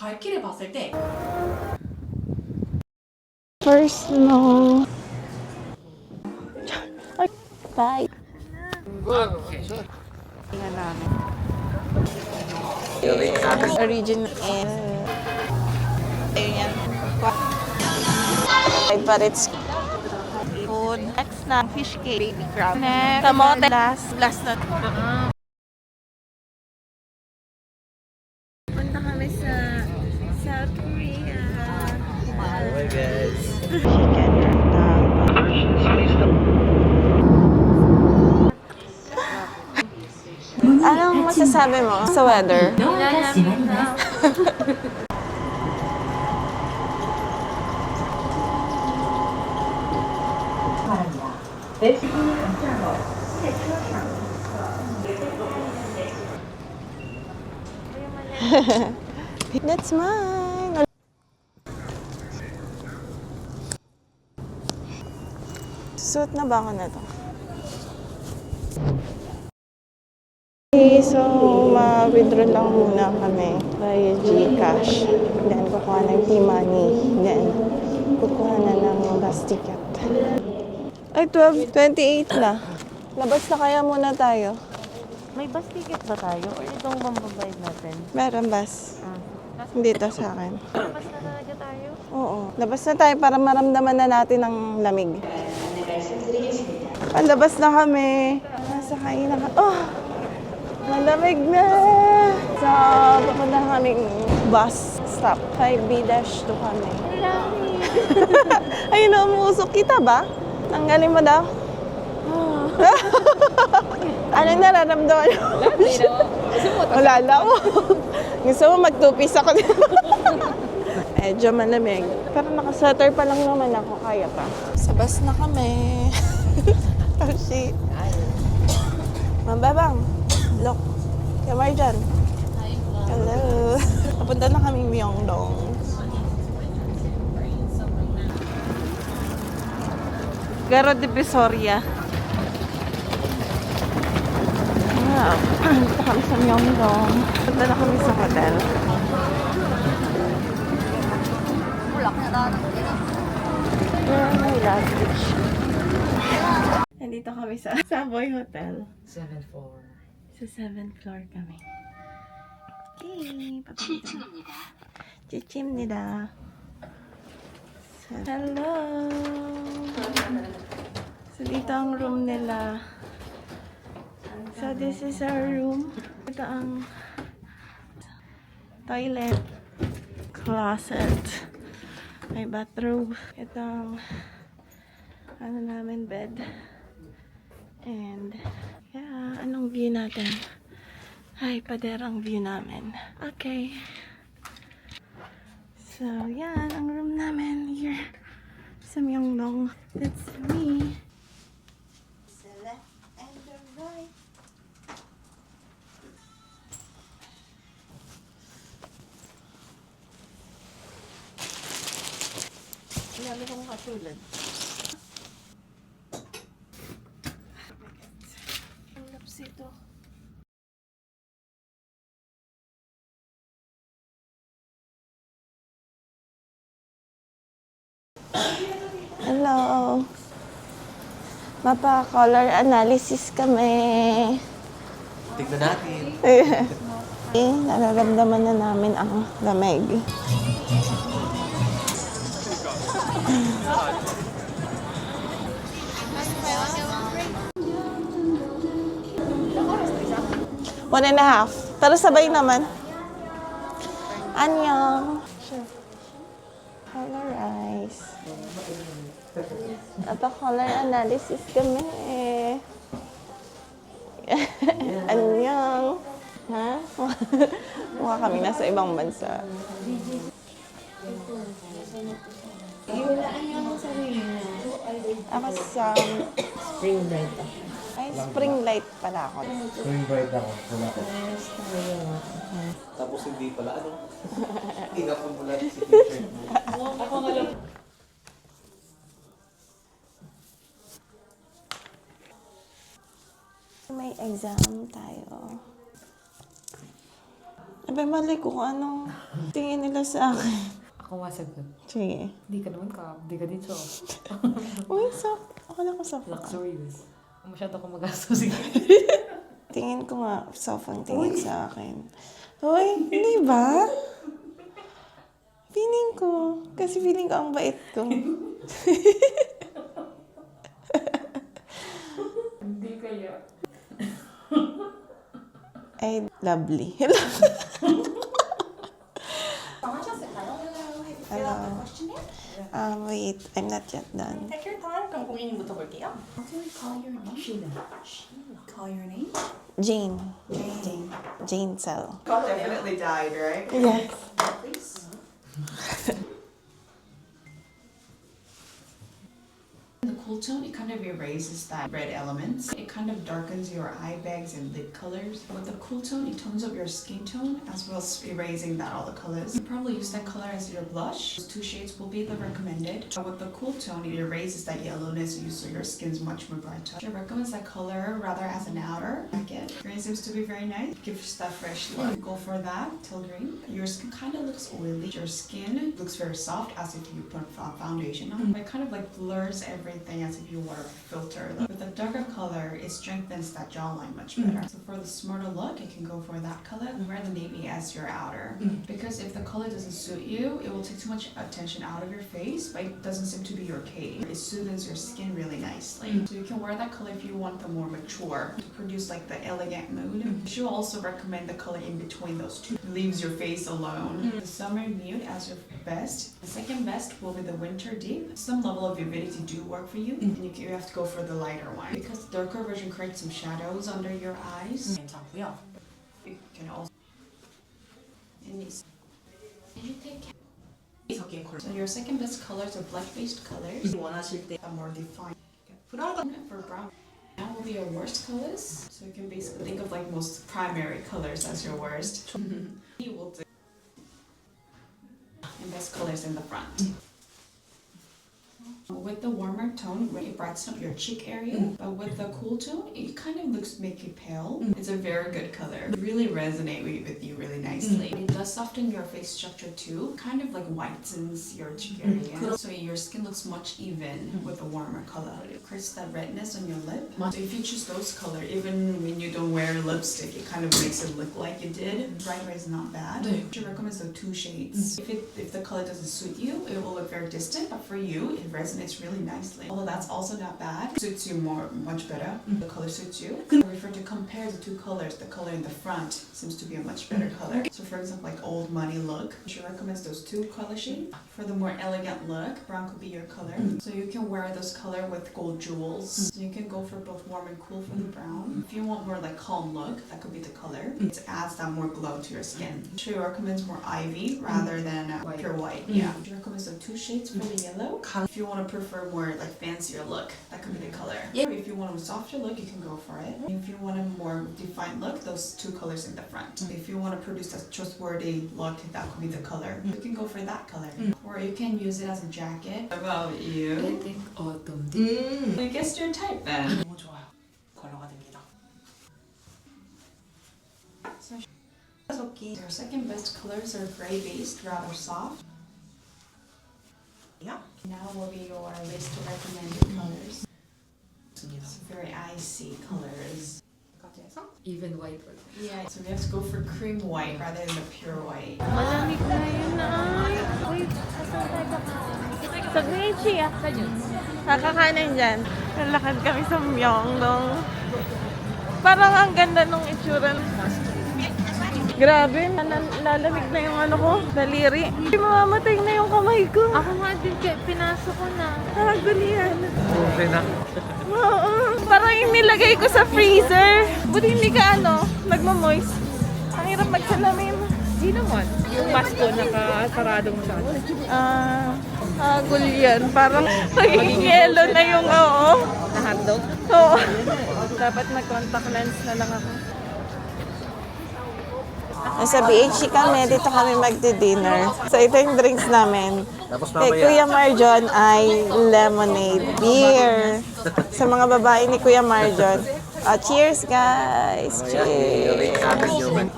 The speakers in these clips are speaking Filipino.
갈 길을 봤을 때 First no. Bye. Tingnan namin. Original and ayan. But it's food. Next na fish cake, baby crab. Next, kamote. Last na. Punta kami sa South Korea. Hi guys. Anong masasabi mo sa weather? That's mine. Suot na ba ako na to? Okay, so ma-withdraw lang muna kami via GCash. Then kukuha ng T-Money. Then kukuha na ng bus ticket. Ay, 12:28 na. Labas na kaya muna tayo. May bus ticket ba tayo? Or itong mambabayad natin? Meron bus. Dito sa akin. Bus na talaga tayo? Oo. Labas na tayo para maramdaman na natin ang lamig. Palabas na kami. Nasa kainan ka. Oh! Malamig na! So, pupunta na kaming bus stop. 5B-2 kami. Ayun na, umusok kita ba? Tanggalin mo daw. Ano nararamdaman mo? Wala lang. Gusto mo mag-two-piece ako. Medyo malamig. Pero naka-sweater pa lang naman ako. Kaya pa. Sa bus na kami. Oh, shit. Mambabang. Look. Kamar dyan. Hello. Papunta na kami Myeongdong. Garo de Visoria. Dito kami sa Myeongdong. Punta na kami sa hotel. Luggage. Nandito kami sa Savoy Hotel. 7th floor. Sa 7th floor kami. Okay, papunta. Chichimnida. Hello! So, dito ang room nila. So, this is our room. Ito ang toilet, closet, may bathroom. Ito ang ano namin, bed. And, yeah, anong view natin? Ay, paderang view namin. Okay. So, yan, ang room namin here sa Myeongdong. That's me. The left and the right. Lalo kong katulad. Ang laps ito. Hello. Mapa-color analysis kami. Tignan natin. Nararamdaman na namin ang lamig. One and a half. Pero sabay naman. Annyeong. Sure. Colorize. Napa-color analysis kami. Annyeong. Ha? Mukha kami nasa ibang bansa. Ako sa Spring bread. ay, spring light pala ako. Spring bright ako. Wala ko. Tapos hindi pala ano. Inapon mo lang si t-shirt mo. May exam tayo. Sabi, mali ko kung anong tingin nila sa akin. Ako masagot. Sige. Hindi ka naman hindi ka dito. Uy, soft. Ako lang ko soft. Luxurious. Masyado ako magastos. Sige. Tingin ko nga, soft ang tingin sa akin. Uy, hindi ba? Feeling ko. Kasi feeling ko ang bait ko. Hindi kaya. Ay, lovely. Hello. Wait, I'm not yet done. Take your time. 그럼 고객님부터 볼게요. How can we call your name? Sheila. Call your name? Jane. Jane. Jane Cell. Definitely died, right? Yes. Please. The cool tone, it kind of erases that red elements. It kind of darkens your eye bags and lip colors. With the cool tone, it tones up your skin tone as well as erasing that all the colors. You probably use that color as your blush. Those two shades will be the recommended. But with the cool tone, it erases that yellowness so your skin's much more brighter. I recommend that color rather as an outer jacket. Green seems to be very nice. Gives that fresh look. Go for that, teal green. Your skin kind of looks oily. Your skin looks very soft as if you put foundation on. It kind of like blurs everything as if you wore a filter. With a darker color, it strengthens that jawline much better. So for the smarter look, you can go for that color. Wear the navy as your outer. Because if the color doesn't suit you, it will take too much attention out of your face, but it doesn't seem to be your case. It soothes your skin really nicely. So you can wear that color if you want the more mature, to produce like the elegant mood. You should also recommend the color in between those two. It leaves your face alone. The summer nude as your best. The second best will be the winter deep. Some level of vividity do work for you, and you have to go for the lighter one because the darker version creates some shadows under your eyes. 괜찮고요. You can also. And you take. 이석기의 컬러. So your second best colors are black-based colors. 원하실 때 Are more defined. 브라운 For brown. Now will be your worst colors. So you can basically think of like most primary colors as your worst. You will do. And best colors in the front. With the warmer tone, it brightens up your cheek area, but with the cool tone, it kind of make you pale. It's a very good color. It really resonate with you really nicely. It does soften your face structure too, kind of like whitens your cheek area, so your skin looks much even with a warmer color. It creates that redness on your lip. So if you choose those color, even when you don't wear lipstick, it kind of makes it look like you did. Bright red is not bad. I should recommend the two shades. If the color doesn't suit you, it will look very distant, but for you, it resonates really nicely. Although that's also not bad. Suits you much better. The color suits you. If you to compare the two colors, the color in the front seems to be a much better color. So for example, like old money look, she recommends those two color shades. For the more elegant look, brown could be your color. So you can wear those color with gold jewels. So you can go for both warm and cool for the brown. If you want more like calm look, that could be the color. It adds that more glow to your skin. She recommends more ivy rather than pure white. Yeah. She recommends the two shades for the yellow. If you want to prefer more like fancier look, that could be the color. If you want a softer look, you can go for it. If you want a more defined look, those two colors in the front. If you want to produce a trustworthy look, that could be the color. You can go for that color. Or you can use it as a jacket. How about you? I think autumn. I guess your type then. 너무 좋아요. 컬러가 됩니다. So your second best colors are gray based, rather soft. Yeah. Now will be your list of recommended colors. 좋습니다. It's very icy colors. 까지 해서 Even white. Yeah, so we have to go for cream white rather than the pure white. Malamig na yun ay. Wait, asan tayo kakain? Sa Graichi ah. Kakakanin dyan. Nalakad kami sa Myeongdong. Parang ang ganda nung itsura. Grabe, lalamig na yung ano ko, daliri. Mamamatay na yung kamay ko. Ako nga din, pinasok ko na. Nakagulihan. Okay na. Oo. Parang yung nilagay ko sa freezer. Buti hindi ka nagmamoist. Ang hirap magsalamin. Hindi naman. Yung mask ko nakasaradong masyado. Agul yan. Parang naging yellow na yung Na hotdog? Oo. Dapat mag-contact lens na lang ako. Nasa BHC kami, dito kami magdi-dinner. So ito yung drinks namin. Tapos Kay Kuya Marjon ay lemonade, beer. Sa mga babae ni Kuya Marjon, Cheers, guys! Cheers!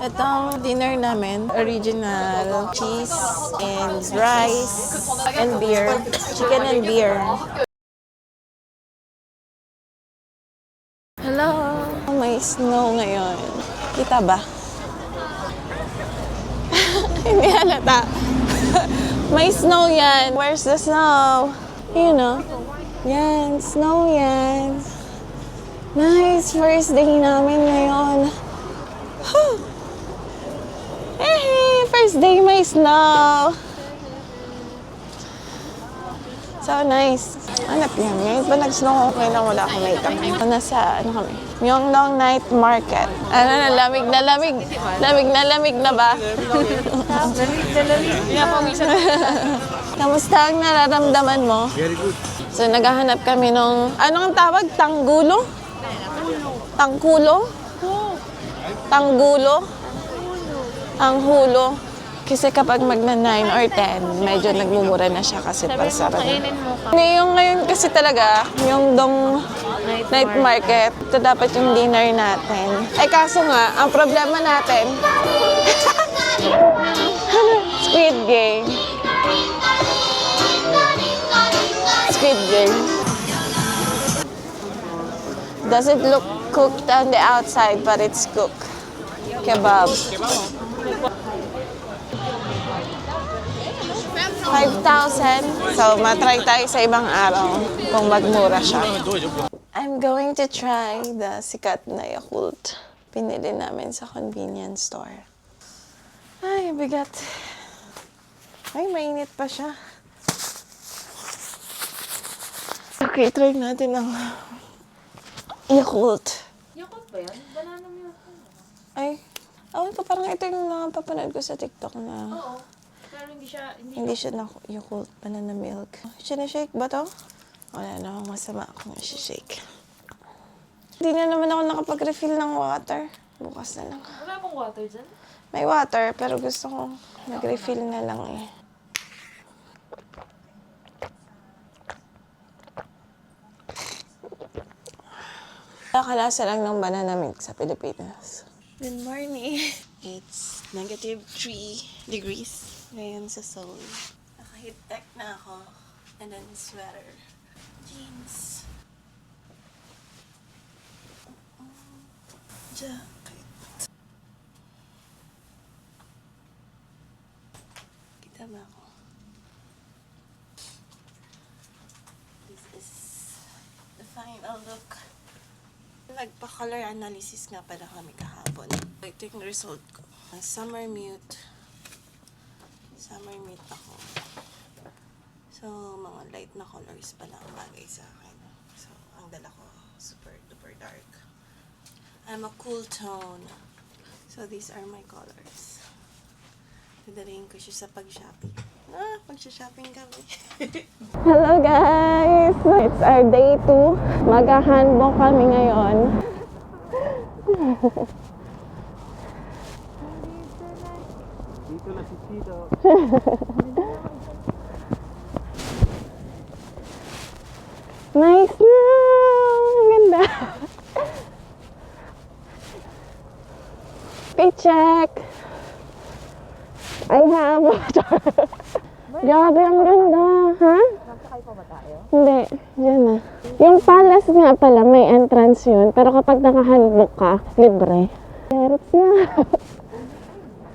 Itong dinner namin, original cheese and rice and beer. Chicken and beer. Hello! May snow ngayon. Kita ba? Hindi halata. May snow yan. Where's the snow? You know. Yan, snow yan. Nice, first day namin ngayon. Hey, first day may snow. So nice. Hanap yan. Ngayon pa nag-snow, okay lang wala akong makeup. Nasa, ano kami? Myeongdong Night Market. Ano na, lamig na lamig. Lamig na ba? Kamusta ang nararamdaman mo? Very good. So, naghahanap kami nung, anong tawag? Tanggulo? Tangkulo? Tanggulo? Ang hulo. Kasi kapag magna 9 or 10, medyo nagmumura na siya kasi parsara na. Hindi, yung ngayon kasi talaga, yung dong night market, ito dapat yung dinner natin. Eh kaso nga, ang problema natin, Squid Game. Squid Game. Doesn't look cooked on the outside, but it's cooked. Kebab. 5,000. So, matry tayo sa ibang araw kung magmura siya. I'm going to try the sikat na Yakult. Pinili namin sa convenience store. Ay, bigat. Ay, mainit pa siya. Okay, try natin ang Yakult. Yakult ba yan? Banana milk. Ay, awan ko, parang ito yung napapanood ko sa TikTok na... Oo. Pero Hindi siya na Yakult, banana milk. Sinashake ba to? Wala na akong masama kung isi-shake. Hindi na naman ako nakapag-refill ng water. Bukas na lang. Wala bang water dyan? May water, pero gusto ko mag-refill na lang eh. Nakalasa lang ng banana milk sa Pilipinas. Good morning. It's -3 degrees. Ngayon sa Seoul. Naka-heat tech na ako. And then sweater. Jeans. Jacket. Kita ba ako? This is the final look. Nagpa-color analysis nga pala kami kahapon. Ito yung result ko. Summer mute. Summer mute ako. So, mga light na colors pa lang bagay sa akin. So, ang dala ko, super duper dark. I'm a cool tone. So, these are my colors. Dadalhin ko siya sa pag-shopping. Pag-shopping kami. Hello guys! It's our day 2. Mag-handbook kami ngayon. Dito na si Tito. Nice na! Ang ganda! Paycheck! I have Grabe, ang ganda, ha? Nagsakay pa ba tayo? Hindi, dyan na. Yung palace nga pala, may entrance yun. Pero kapag naka-handbook ka, libre. Carrots na.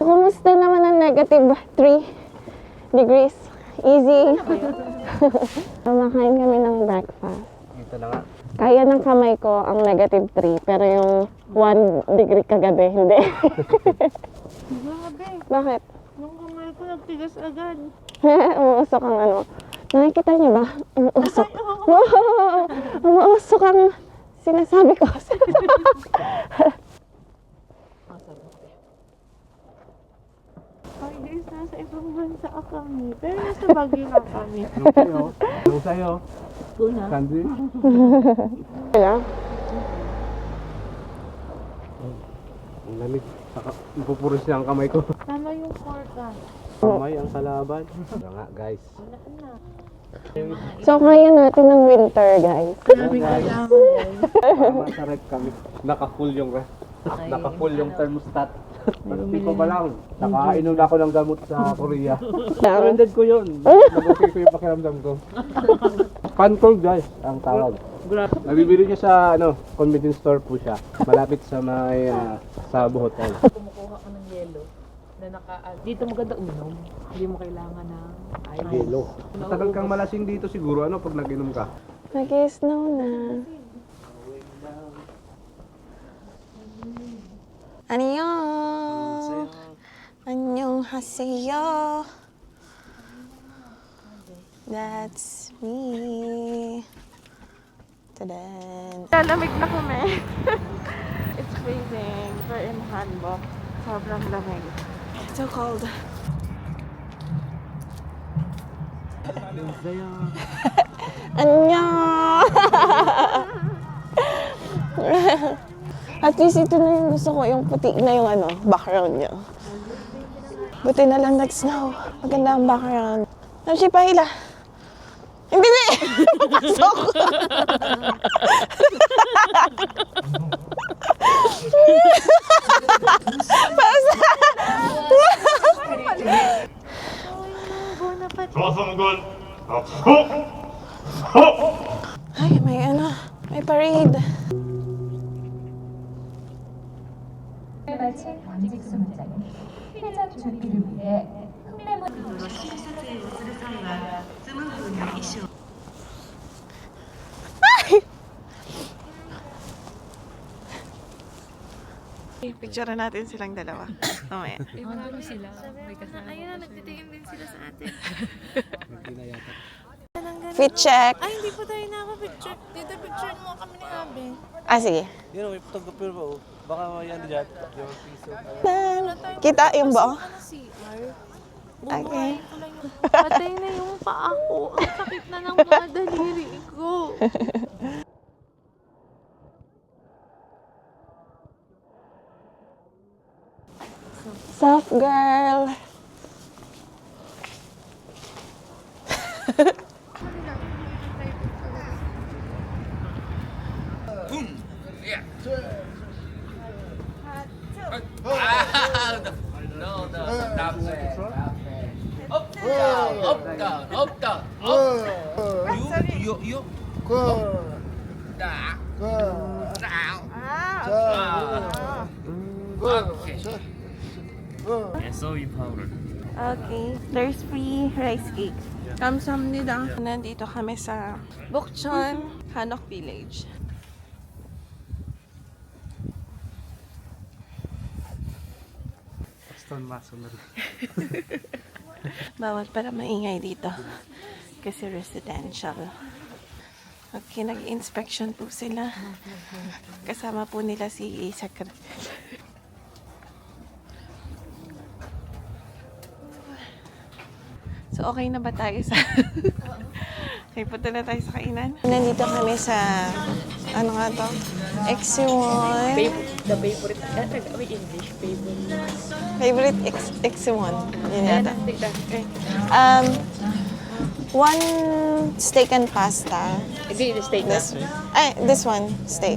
Kumusta naman ang -3 degrees? Easy. Kumakain kami ng breakfast. Dito na nga. Kaya ng kamay ko ang -3, pero yung 1 degree kagabi, hindi. Grabe. Bakit? Nung kamay ko nagtigas agad. Umuusok ang ano. Nakikita niyo ba? Umuusok. Wow! Umuusok ang sinasabi ko. Ay guys, nasa ibang bansa kami. Pero nasa Baguio na kami. Yung sa'yo. Tuna. Sandwich. Wala? Ang lamig. Saka ipupuros niya ang kamay ko. Tama yung forecast. Kamay ang kalaban. Kaya nga guys. So, kaya natin ng winter, guys. Tama sa rep kami. Naka-full yung ref. Naka-full yung thermostat. Pati ko pa lang. Nakainom na ako ng gamot sa Korea. Recommended ko yun. Nag-okay ko yung pakiramdam ko. Pan-cold guys, ang tawag. Nabibili niya sa convenience store po siya. Malapit sa may sa hotel. Kumukuha ka ng yelo na dito maganda uminom. Hindi mo kailangan ng ice. Yelo. Matagal kang malasing dito siguro pag nag-inom ka. Nag-snow na. Annyeong! Annyeonghaseyo! That's me. Tadan! Lalamig na kami. It's freezing. We're in Hanbok. Sobrang lamig. So cold. Annyeong! At least ito na yung gusto ko, yung puti na yung background niya. Buti na lang nag-snow. Maganda ang background. Namsi pahila. Hindi na eh! Pasok! 조성군 Ay, may parade. 마친 권직수 문장은 회장 준비를 위해 흑매물 Picture natin silang dalawa. Mamaya. Ayun na, nagtitingin din sila sa atin. Fit check. Ay, hindi pa tayo nakapicture. Dito, picture mo kami ni Abe. Ah, sige. Yun, may photographer ba? Baka yan dyan. Yung piso. Kita yung buo? Ano CR? Okay. Patay na yung paa ko. Ang sakit na ng mga daliri ko. Soft girl. Okay. There's free rice cake. 감사합니다. Nandito kami sa Bukchon, Hanok Village. Stone maso na rin. Bawal para maingay dito. Kasi residential. Okay, nag-inspection po sila. Kasama po nila si Secretary. So, okay na ba tayo sa... Okay, punta na tayo sa kainan. Nandito kami sa... Ano nga to? X1. The favorite, may English favorite. Favorite X1. Yun yata. Okay. One steak and pasta. Hindi, the steak na. This one, steak.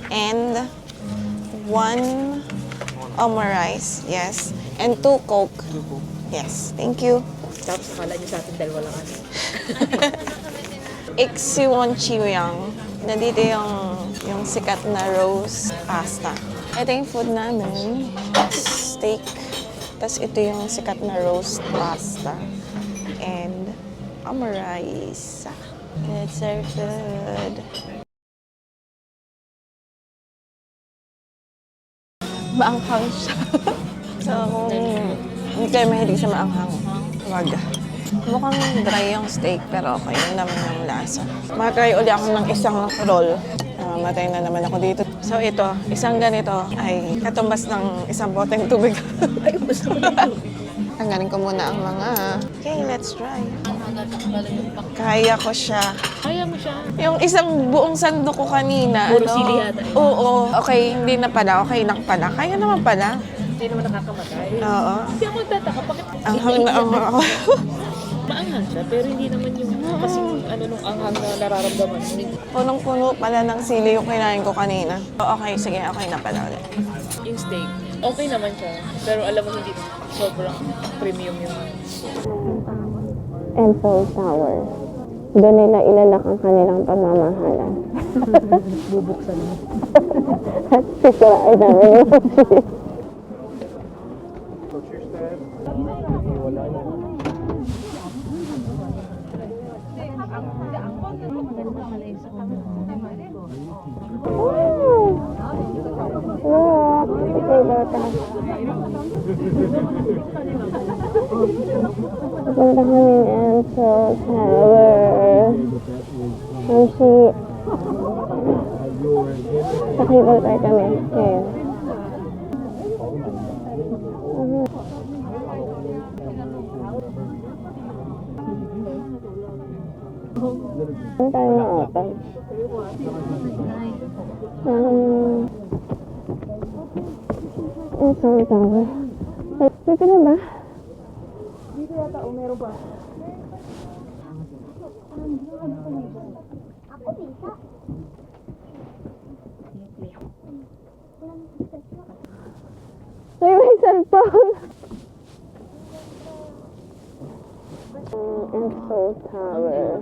And one omurice, yes. And 2 Coke. Yes, thank you. Tapos akala niyo sa atin dalawa lang ano. Ixiwon Chiwyang. Nandito yung sikat na rose pasta. Ito yung food namin. Steak. Tapos ito yung sikat na roast pasta. And omurice. It's so good. Maanghang siya. So, kung hindi kayo mahilig sa maanghang, wag. Mukhang dry yung steak, pero okay naman yung lasa. Matry uli ako ng isang roll. Matay na naman ako dito. So ito, isang ganito ay katumbas ng isang boteng tubig. Ay, gusto ko na. Tanggalin ko muna ang mga... Okay, let's try. Kaya ko siya. Kaya mo siya. Yung isang buong sandok ko kanina. Puro sili yata eh. Oo. Okay, hindi na pala. Okay lang pala. Kaya naman pala. Hindi naman nakakamatay. Oo. Hindi ako nagtataka, bakit Anghang na anghang ako. Maanghang siya, pero hindi naman yung kasing ano nung anghang na nararamdaman mo. Punong-puno pala ng sili yung kinain ko kanina. Okay, sige, okay na pala ulit. Yung steak, okay naman siya. Pero alam mo, hindi sobrang premium yung Eiffel Tower. Doon nila ilalak ang kanilang pagmamahalan. bubuksan mo. At sisirain namin yung machine. Punta kami ng Eiffel Tower. Sa cable car kami. Okay. Saan tayo na open? Eiffel Tower. Dito na ba? May cellphone. Eiffel Tower.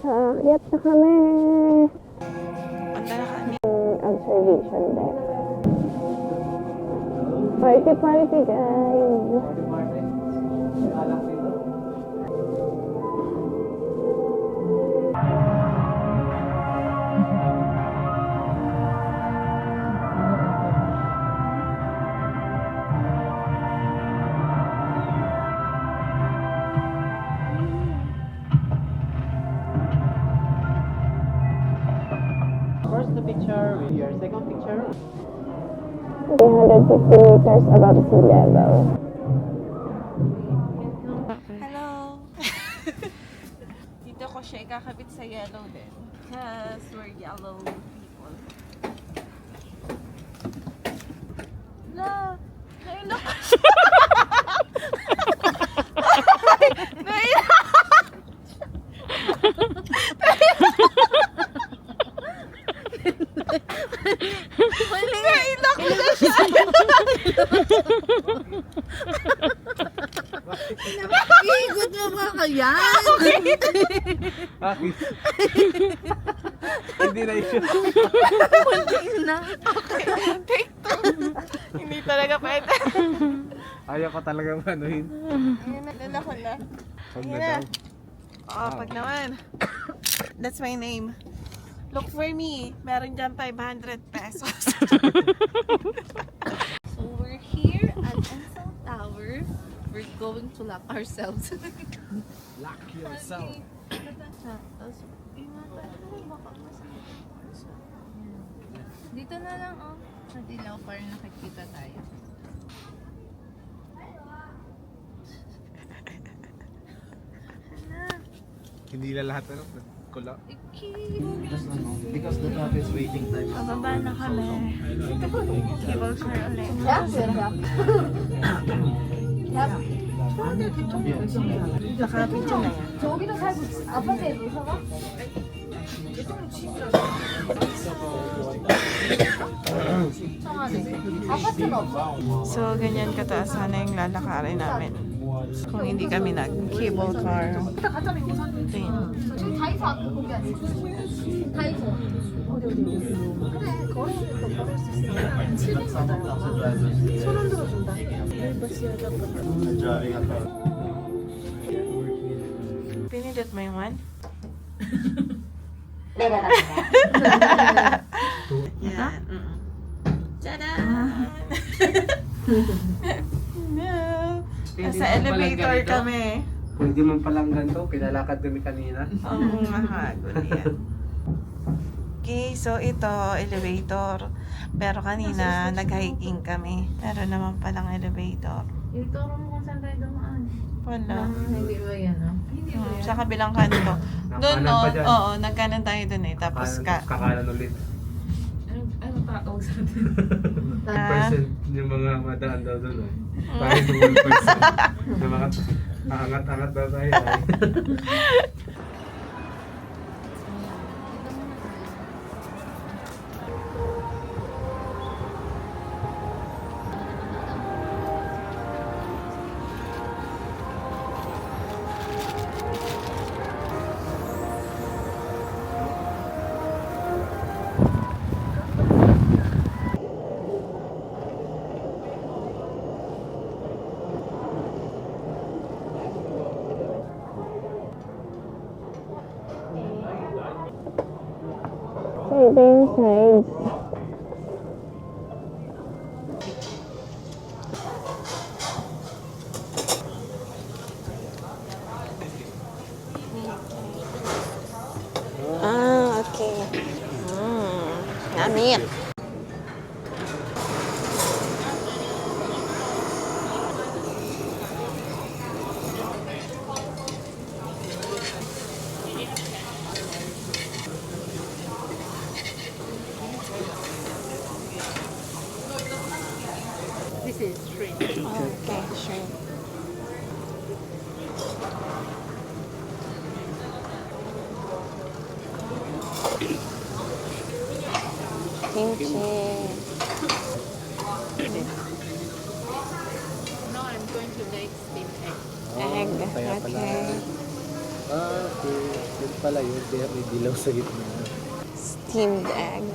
Aakyat na kami. Punta na kami. Observation deck. Party guys. First the picture with your second picture. 350 meters above sea level. Hello! Dito ko siya ikakabit sa yellow din. Because we're yellow people. La! Nailok ko siya! Nailok ko na siya! Iikot mo ba kaya? Bakit? Hindi na issue. Muntik na. Okay, take two. Hindi talaga pwede. Ayaw ko talagang anuhin. Ayun na, dala ko na. Pag Ayun na na. daw. Oo, pag naman. That's my name. Look for me. Meron dyan 500 pesos. So we're here at Eiffel Tower. We're going to lock ourselves. Lock yourself. Dito na lang oh. Sa dilaw para nakikita tayo. Hindi na lahat ano. Kula. Because the dog is waiting time. Pababa na kami. Cable car ulit. Nakapicture na yan. 저기도 살고 아파트에 놀러가? 아파트는 없어. So, ganyan kataas sana yung lalakarin namin. Kung hindi kami nag-cable car. 일단 갔잖아 이거 산. 지금 다이소 앞에 거기 아니야? 다이소. 그래 걸으니까 걸을 수 있어. 700m. 손 들어준다. Pinindot mo yung one? Yan. Tada! Nasa elevator kami. Pwede man palang ganito. Pinalakad kami kanina. Oo, mahagulo yan. Okay, so ito, elevator. Pero kanina, nag-hiking kami. Meron naman palang elevator. Ituro mo kung saan tayo dumaan. Wala. Hindi ba yan oh? Sa kabilang kanto. Doon, Nakanan no? pa dyan. Oo, nagkanan tayo doon eh. Tapos Kakanan ulit. Ano tawag sa atin. 1% yung mga madaan daw doon. Tayo 1%. Yung mga angat-angat daw tayo. Ah, okay. Namit. This is shrimp. Okay, sure. Kimchi. Now I'm going to make steamed egg. Egg. Kaya pala. Okay. Okay. Yun pala yun. Kaya may dilaw sa gitna. Steamed egg.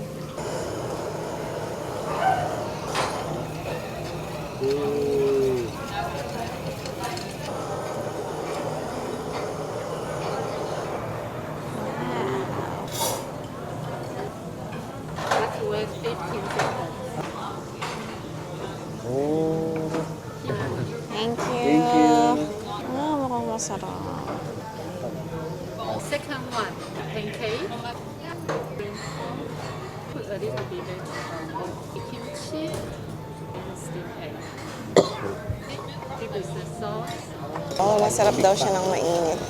Ooh. Let's wait 15 seconds. Oh. Thank you. Thank you. Ah, mukhang masarap. Second one, pancake. Put a little bit of kimchi and steamed egg. Give us the sauce. Oh, masarap daw siya ng mainit.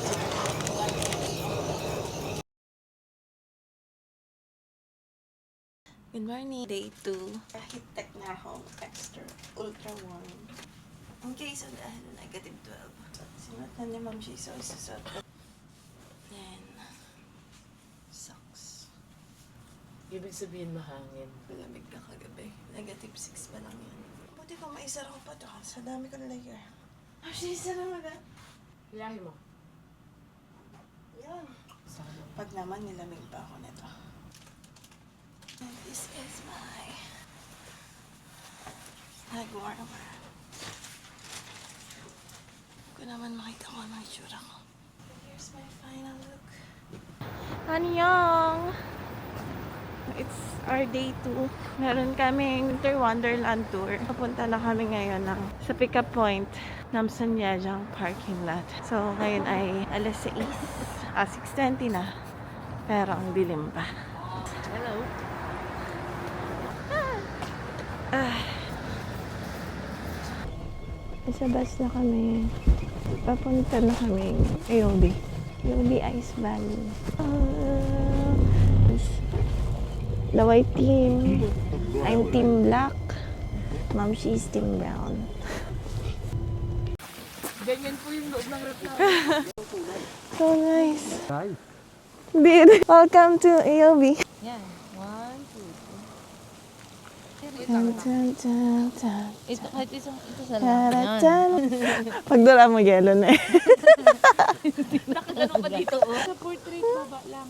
Good morning. Day 2. Heat-tech na ako. Extra. Ultra warm. Okay, so dahil negative 12. Sinuot na ni Ma'am Shiso. Isusot ko. Then, socks. Ibig sabihin mahangin. Malamig na kagabi. Negative 6 pa lang yan. Buti pa maisara ko pa to. Sa dami ko na layer. Ma'am Shiso na maga. Ilahi mo. Yan. Pag naman nilamig pa ako nito. And this is my leg warmer. Hindi ko naman makita kung ano itsura ko. Here's my final look. Annyeong! It's our day 2. Meron kaming Winter Wonderland tour. Papunta na kami ngayon sa pick-up point ng Sanyajang parking lot. So, ngayon ay alas 6. 6:20 na. Pero ang dilim pa. Hello. Nasa bus na kami. Papunta na kami. AOB. AOB Ice Valley. The white team. I'm team black. Mom, she's team brown. Ganyan po yung loob ng rep na. So nice. Nice. Welcome to AOB. Yan. 1, 2, 3. Dun, dun, dun, dun. Ito, kahit ito sa Taratan. Pagdala mo, yelo na eh. Nakagano pa dito, oh. Sa portrait, baba lang.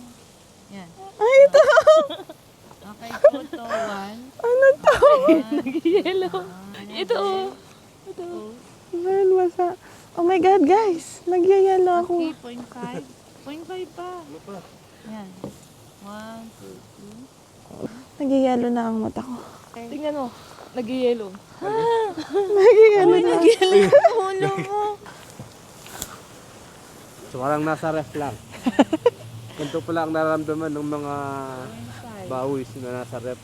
Yan. Ay, ito! Okay, photo 1. Ano to? Yellow. Ito, oh. Ito. Man, masa. Oh my God, guys. Nagyayalo ako. Okay, 0.5. 0.5 pa. Yan. 1, 2, 3. Nagyayalo na ang mata ko. Tingnan mo. Nag-yellow. Nagyayalo na. Ulo mo. So parang nasa ref lang. Ganito pala ang nararamdaman ng mga bawis na nasa ref.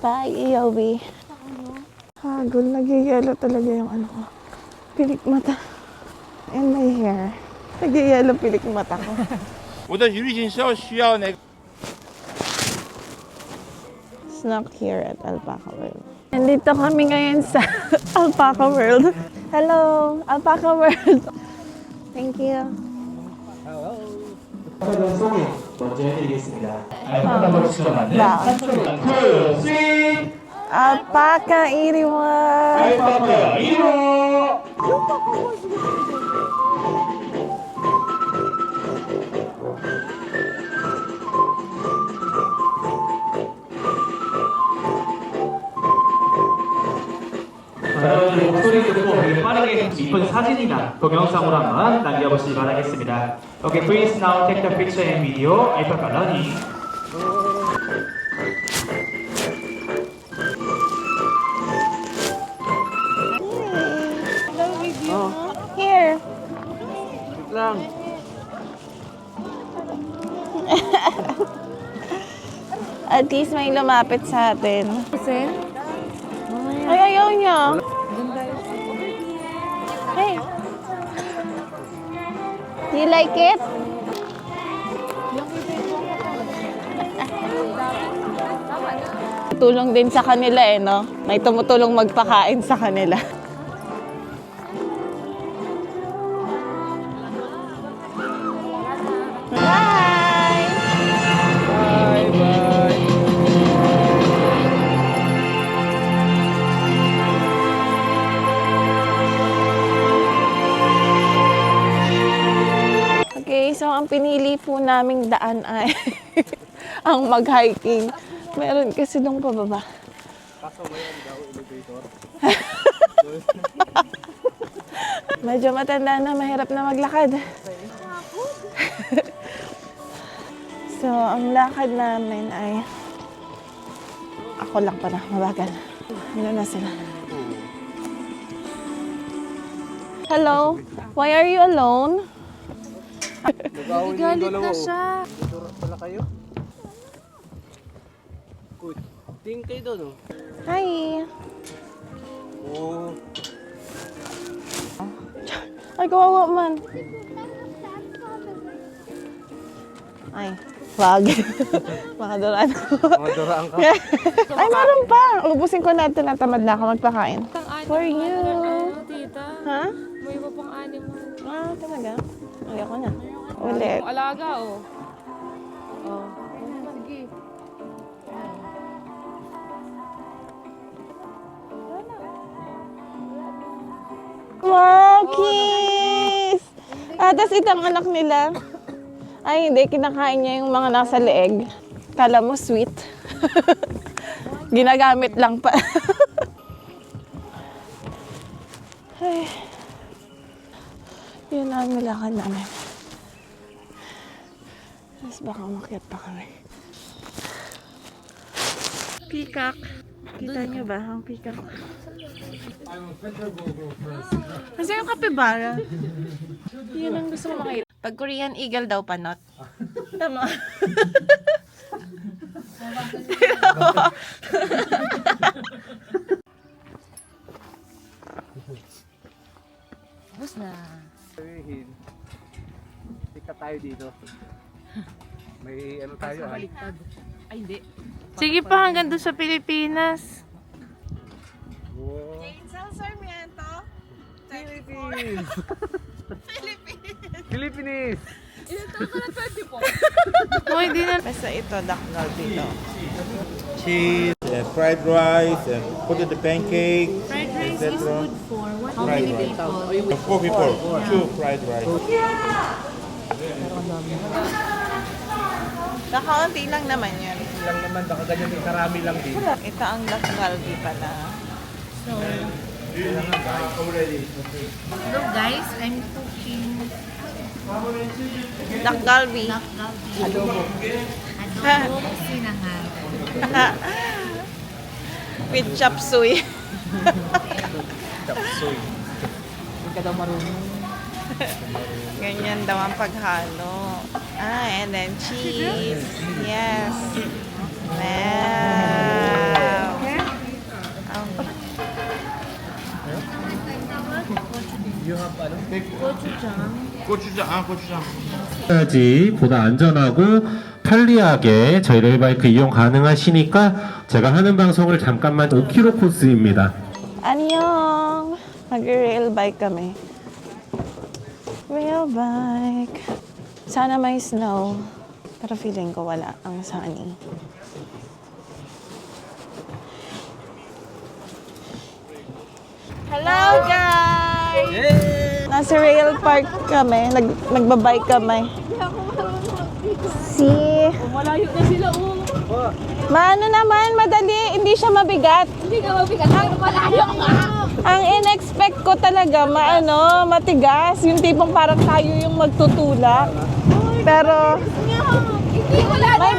Bye, EOB. Hagol, nagyayalo talaga yung ano ko. Pilik mata. And my hair. Nag-yellow pilik yung mata ko. 我的旅行社需要那个。 Snack here at Alpaca World. Nandito kami ngayon sa Alpaca World. Hello, Alpaca World. Thank you. Alpaca iriwan. 여러분들 목소리 듣고 되게 빠르게 이쁜 사진이나 동영상으로 한번 남겨보시기 바라겠습니다. Okay, please now take the picture and video. Alpaca Learning. Here. Wait lang. At least may lumapit sa atin. Ay, ayaw niya. Hey. Do you like it? Tulong din sa kanila eh, no? May tumutulong magpakain sa kanila. Bye! Okay, so ang pinili po naming daan ay ang mag-hiking. Meron kasi nung pababa. Kaso mayroon daw elevator. Medyo matanda na, mahirap na maglakad. So, ang lakad namin ay... Ako lang pala, mabagal. Ano na sila? Hello? Why are you alone? Galit na siya. Tuturo pala kayo. Uy, tingin kayo doon oh. Hi! Oh. Ay, kawawa man. Ay, wag. Makaduraan ako. Maduraan ka. Ay, meron pa. Ubusin ko na, tinatamad na ako magpakain. For you. Ha? May iba pang animal. Ah, talaga? Ayoko na. Ulit. Alaga, oh. Oh. Sige. Wow, kiss! Ah, tas itang anak nila. Ay, hindi. Kinakain niya yung mga nasa leeg. Kala mo sweet. Ginagamit lang pa. Ay. Yun ang nilakad namin. Tapos baka umakyat pa kami. Peacock. Kita niyo ba ang peacock? Kasi yung capybara. Yun ang gusto mo makita. Pag Korean eagle daw panot. Tama. Bus na. Sabihin, sikat tayo dito. May ano tayo ah. Ay, hindi. Sige pa hanggang doon sa Pilipinas. Wow. San Sarmiento. Philippines! Philippines! Ilan taon ka na 24? Oh, hindi na. Basta ito, dakgal dito. Cheese, fried rice, potato pancake, Fried rice is etc. good for what? How Fried many rice. people? 4 people, 2 fried rice. Nakaunti lang naman yan. Lang naman, baka ganyan din karami lang din. Ito ang dakgalbi pala. Hello guys, I'm cooking Dakgalbi. adobo. Adobo sinangag. With chop suey. Hindi ka daw marunong. Ganyan daw ang paghalo. Ah, and then cheese. Yes. Wow. You have ano? Gochujang. 고추장, 고추장. 해야지 보다 안전하고 편리하게 저희 레일바이크 이용 가능하시니까 제가 하는 방송을 잠깐만 5km 코스입니다. Annyeong! Mag-rail bike kami. Rail bike. Sana may snow. Pero feeling ko wala ang sunny. Hello guys! Nasa rail park kami. Nagbabike kami. See? Malayo na sila, Maano naman, madali. Hindi siya mabigat. Hindi ka mabigat, pero malayo nga. Ang in-expect ko talaga, matigas. Yung tipong parang tayo yung magtutulak. Pero, Hindi, wala na.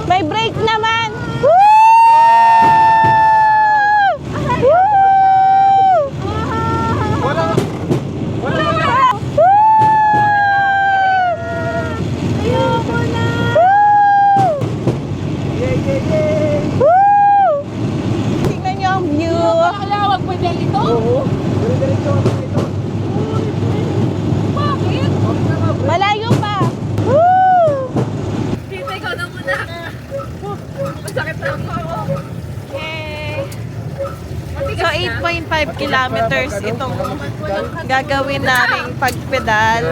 may break naman. Woo! Woo! Ayoko na. Woo! Tingnan niyo ang view. Makalawag pa dyan ito? Bakit? Malayo pa. Woo! Tita, ikaw na muna. Masakit na ako. So, 8.5 kilometers itong gagawin naming pagpedal.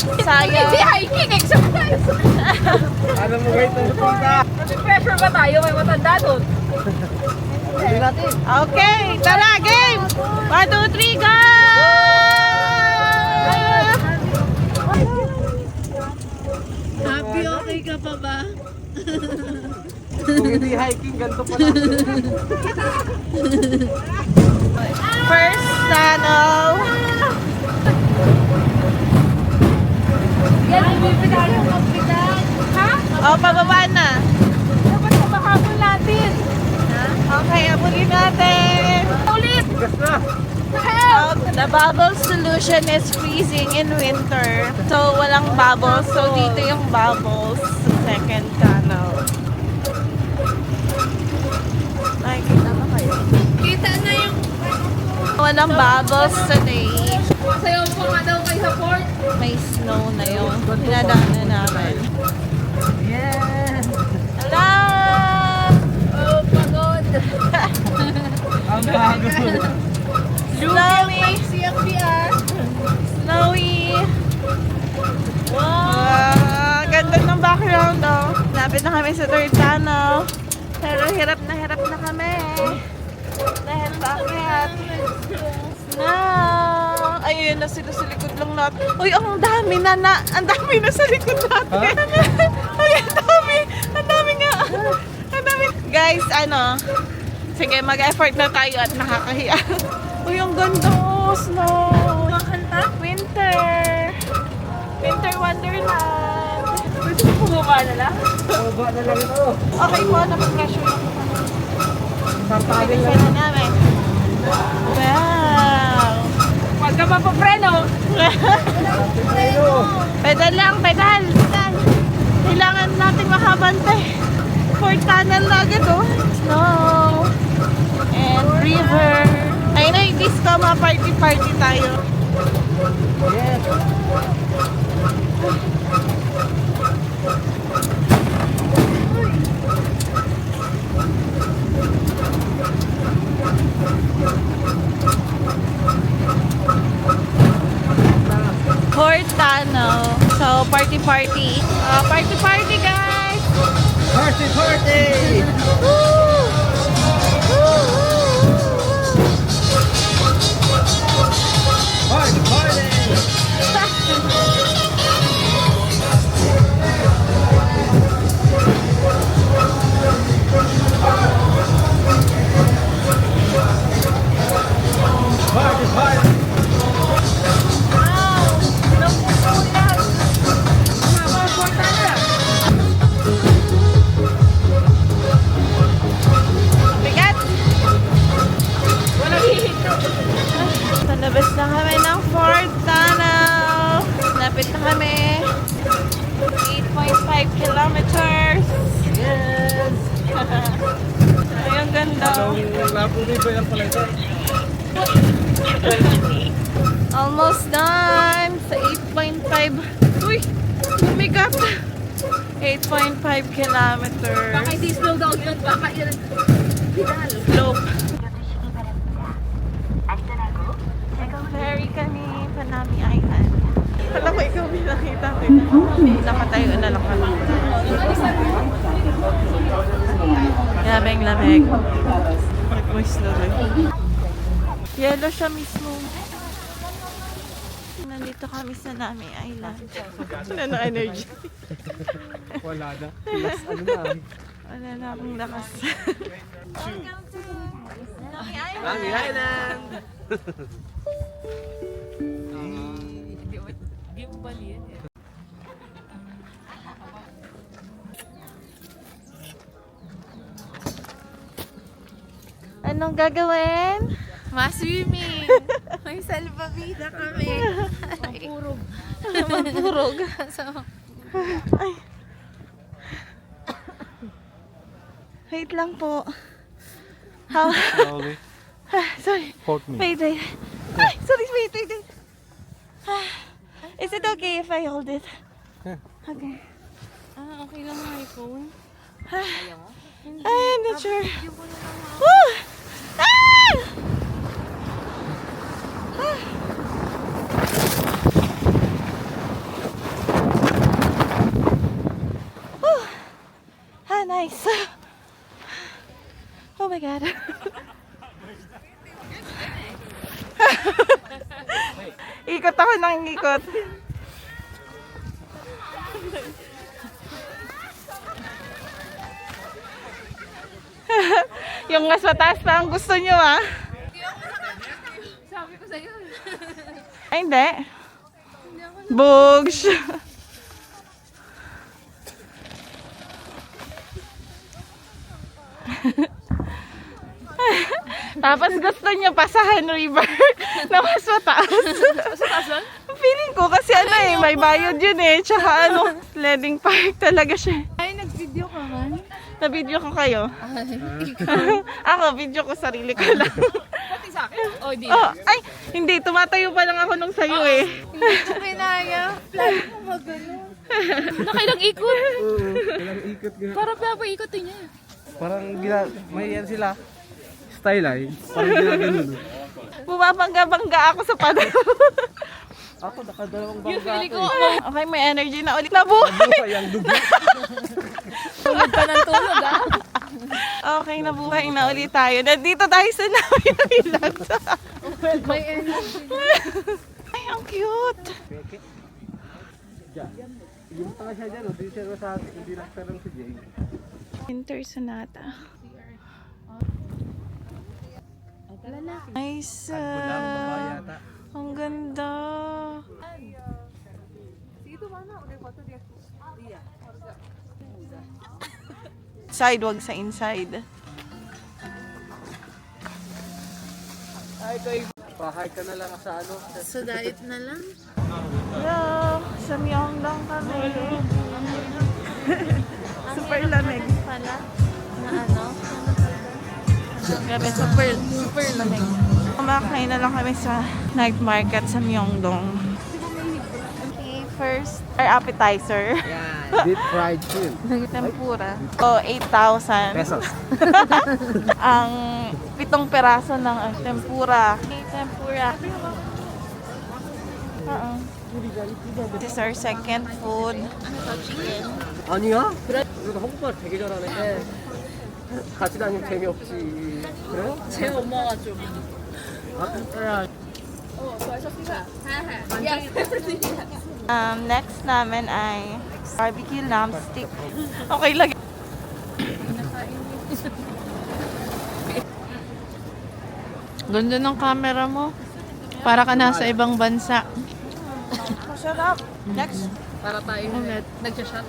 Hindi Sayang. hiking, exercise. Ano mo wait na punta? Pressure ba tayo? May matanda doon. Okay, tara, game! 1, 2, 3, go! Happy, okay ka pa ba? Kung hindi hiking, ganito pa lang. First tunnel. Yan, bibigyan yung magpidal. Ha? O, pababa na. Dapat na makahabol natin. Okay, abulin natin. Ulit! Tigas na. The bubble solution is freezing in winter. So, walang bubbles. So, dito yung bubbles sa second tunnel. Nakikita ba kayo? Kita na yung Walang bubbles today. sayaw pa nga daw kay sa port. May snow na yung pinadaanan namin. Hello! Oh, pagod. Ang bago. Snowy! CFPR. Snowy! Wow! Ganda ng background, oh. Lapit na kami sa third tunnel. Pero hirap na kami. Dahil bakit? Snow! Ayun na sila sa likod lang natin. Uy, ang dami na ang dami na sa likod natin. Ay, ang dami nga. Ang dami. Guys, sige, mag-effort na tayo at nakakahiya. Uy, ang ganda, snow. Winter. Winter Wonderland. Gusto mo bumaba na lang? Baba na lang ito. Okay po, napag-pressure ako. Sampagin lang. Pwede namin. Wow! Huwag ka mapapreno. Pedal lang, pedal. Kailangan nating makabantay. Fourth tunnel na agad, oh. Snow. And river. Ayun na, yung disco, party tayo. Yes. Fourth tunnel. So, party. Party, guys! Party! Bigat! Sa labas na kami ng fourth tunnel. Lapit na kami. 8.5 kilometers. Yes! Ay, ang ganda. Lapo dito yan pala ito. Almost done sa 8.5. Uy! Oh my God! 8.5 kilometers. Baka hindi slow down yun. Baka yun. Slope. Ferry kami, Panami Island. Alam ko ikaw binakita ko. Nakatayo na lang kami. Lamig. Moist na rin. Yellow siya mismo. Nandito kami sa Nami Island. Ano energy? Wala na. Plus, ano na. Wala na akong lakas. Nami Island! Anong gagawin? Ma-swimming! May salbabida kami. Mampurog. Mampurog. So, Ay. Wait lang po. How? Slowly. Sorry. Hold me. Wait. Ay, sorry, wait. Is it okay if I hold it? Okay. okay lang my phone. I'm not sure. Woo! Ah! Woo! Nice. Oh my God. Ikot ako ng ikot. Yung mas mataas pa ang gusto nyo, ah. Sabi ko sa'yo. Ay, hindi. Bugs. Tapos gusto nyo pasahan river na mas mataas. Feeling ko kasi may bayad yun eh. Tsaka sledding park talaga siya. Ay, nag-video ka man? Na-video ko kayo. Ako, video ko sarili ko lang. Pati sa akin? O, di Oh, ay, hindi. Tumatayo pa lang ako nung sayo eh. Hindi ko kinaya. Plano mo magano. Nakailang ikot. Walang ikot nga. Parang pinapaikotin niya. Parang may yan sila. Style ay. Parang ginaganon. Bumabangga-bangga ako sa paddle. Ako, nakadalawang Yung bangga feeling ako ko, Okay, may energy na ulit. Nabuhay! Ang dugo. tulog ka ng tulog ah. Okay, nabuhay na ulit tayo. Nandito tayo sa Nami Island. May energy. Ay, ang cute! Yung tanga siya dyan, hindi siya sa hindi lang si Jay. Winter Sonata. Nice. Ang ganda. Sidewalk sa inside. Ay, kayo. Pahay ka na lang sa So, diet na lang? Hello! Sa Myeongdong kami. Super lamig. Pala? Na ano? Grabe, super lamig. Kumakain na lang kami sa night market sa Myeongdong. Okay, first, our appetizer. Deep fried shrimp. Tempura. So, 8,000. Pesos. Ang 7 peraso ng tempura. Okay, tempura. This is our second food. 아니야? 그래도 한국말 되게 잘하네. 같이 다니면 재미없지. 그래? 제 엄마가 좀. Next namin ay barbecue lamb stick. Okay lang. Ganda ng camera mo. Para ka nasa ibang bansa. Masarap. Next. Para tayo nag-shot.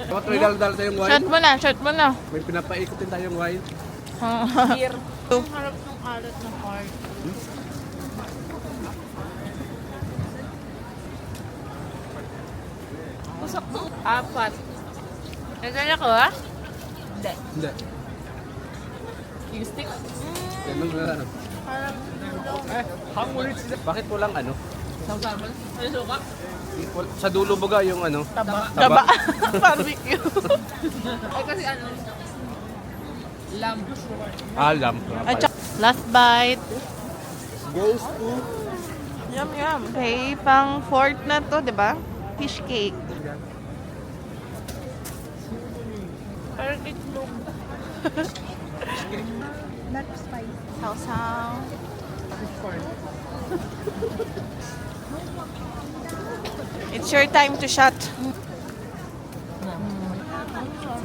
Dapat may dal-dal tayong wine. Shot mo na. May pinapaikutin tayong wine. Beer. Ang harap ng alat ng heart. Usap mo? 4. Nagkala ko ha? Hindi. Hindi. Yung stick? Ganun na lang. Bakit walang ano? Sa dulo baga yung ano? Taba. Barbecue. Lamb. Lamb. Last bite. Goes to... Yum, yum. Okay, pang fourth na to, di ba? Fish cake. Parang itlog. Not spicy. Sausaw. It's your time to shot.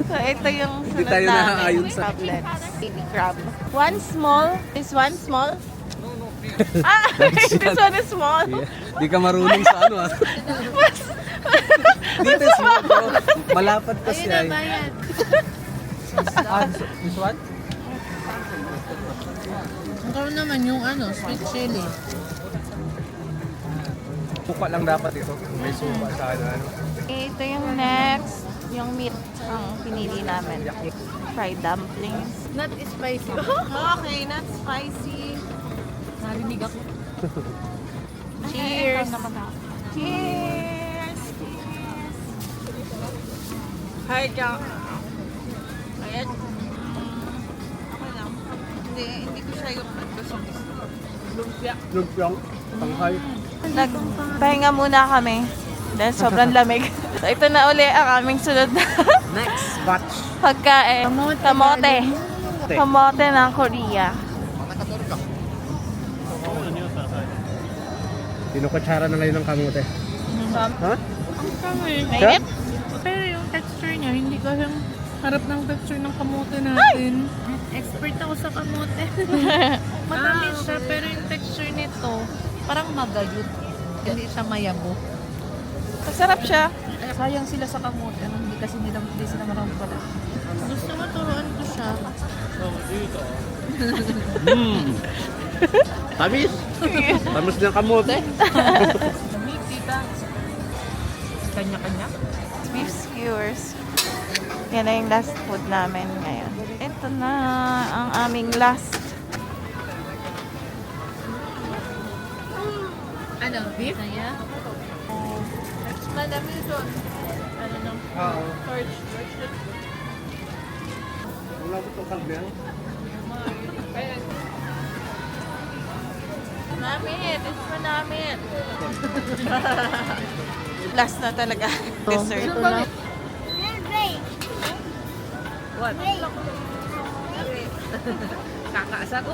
So, ito yung Hindi sunod tayo namin. naaayon sa- Crablets. Baby crab. One small. Is one small? Ah! This one is small. Di ka marunong sa ano ah. Dito small bro. Malapad pa siya. This one? Ang naman yung sweet chili. Suka lang dapat ito. May suka sa ano. Ito yung next. Yung meat ang pinili namin. Fried dumplings. Not spicy. Okay, not spicy. Narinig ako. Cheers! Cheers! Hi, Jack. Ayan. Okay lang. Hindi ko siya yung gusto. Lumpiang. Tanghay. Nagpahinga muna kami. Dahil sobrang lamig. So, ito na uli ang aming sunod na Next batch. pagkain. Kamote. Kamote ng Korea. Tinukutsara na ngayon ng kamote. Ha? Mainit? Pero yung texture niya, hindi kasing harap ng texture ng kamote natin. Expert ako sa kamote. Matamis siya, pero yung texture nito, parang magayot. Hindi siya mayabo. Masarap siya. Sayang sila sa kamote. Hindi sila marami pala. Gusto mo turuan ko siya. Tamis. Tamis ng kamote. Lamig, tita. Kanya-kanya. Beef skewers. Yan na yung last food namin ngayon. Ito na ang aming last. Beef? Kaya? Madami doon. Ano nang? Torch. Wala ko itong kalbel. Namin. Ito pa namin. Last na talaga. Dessert. What? Kakaasa ko.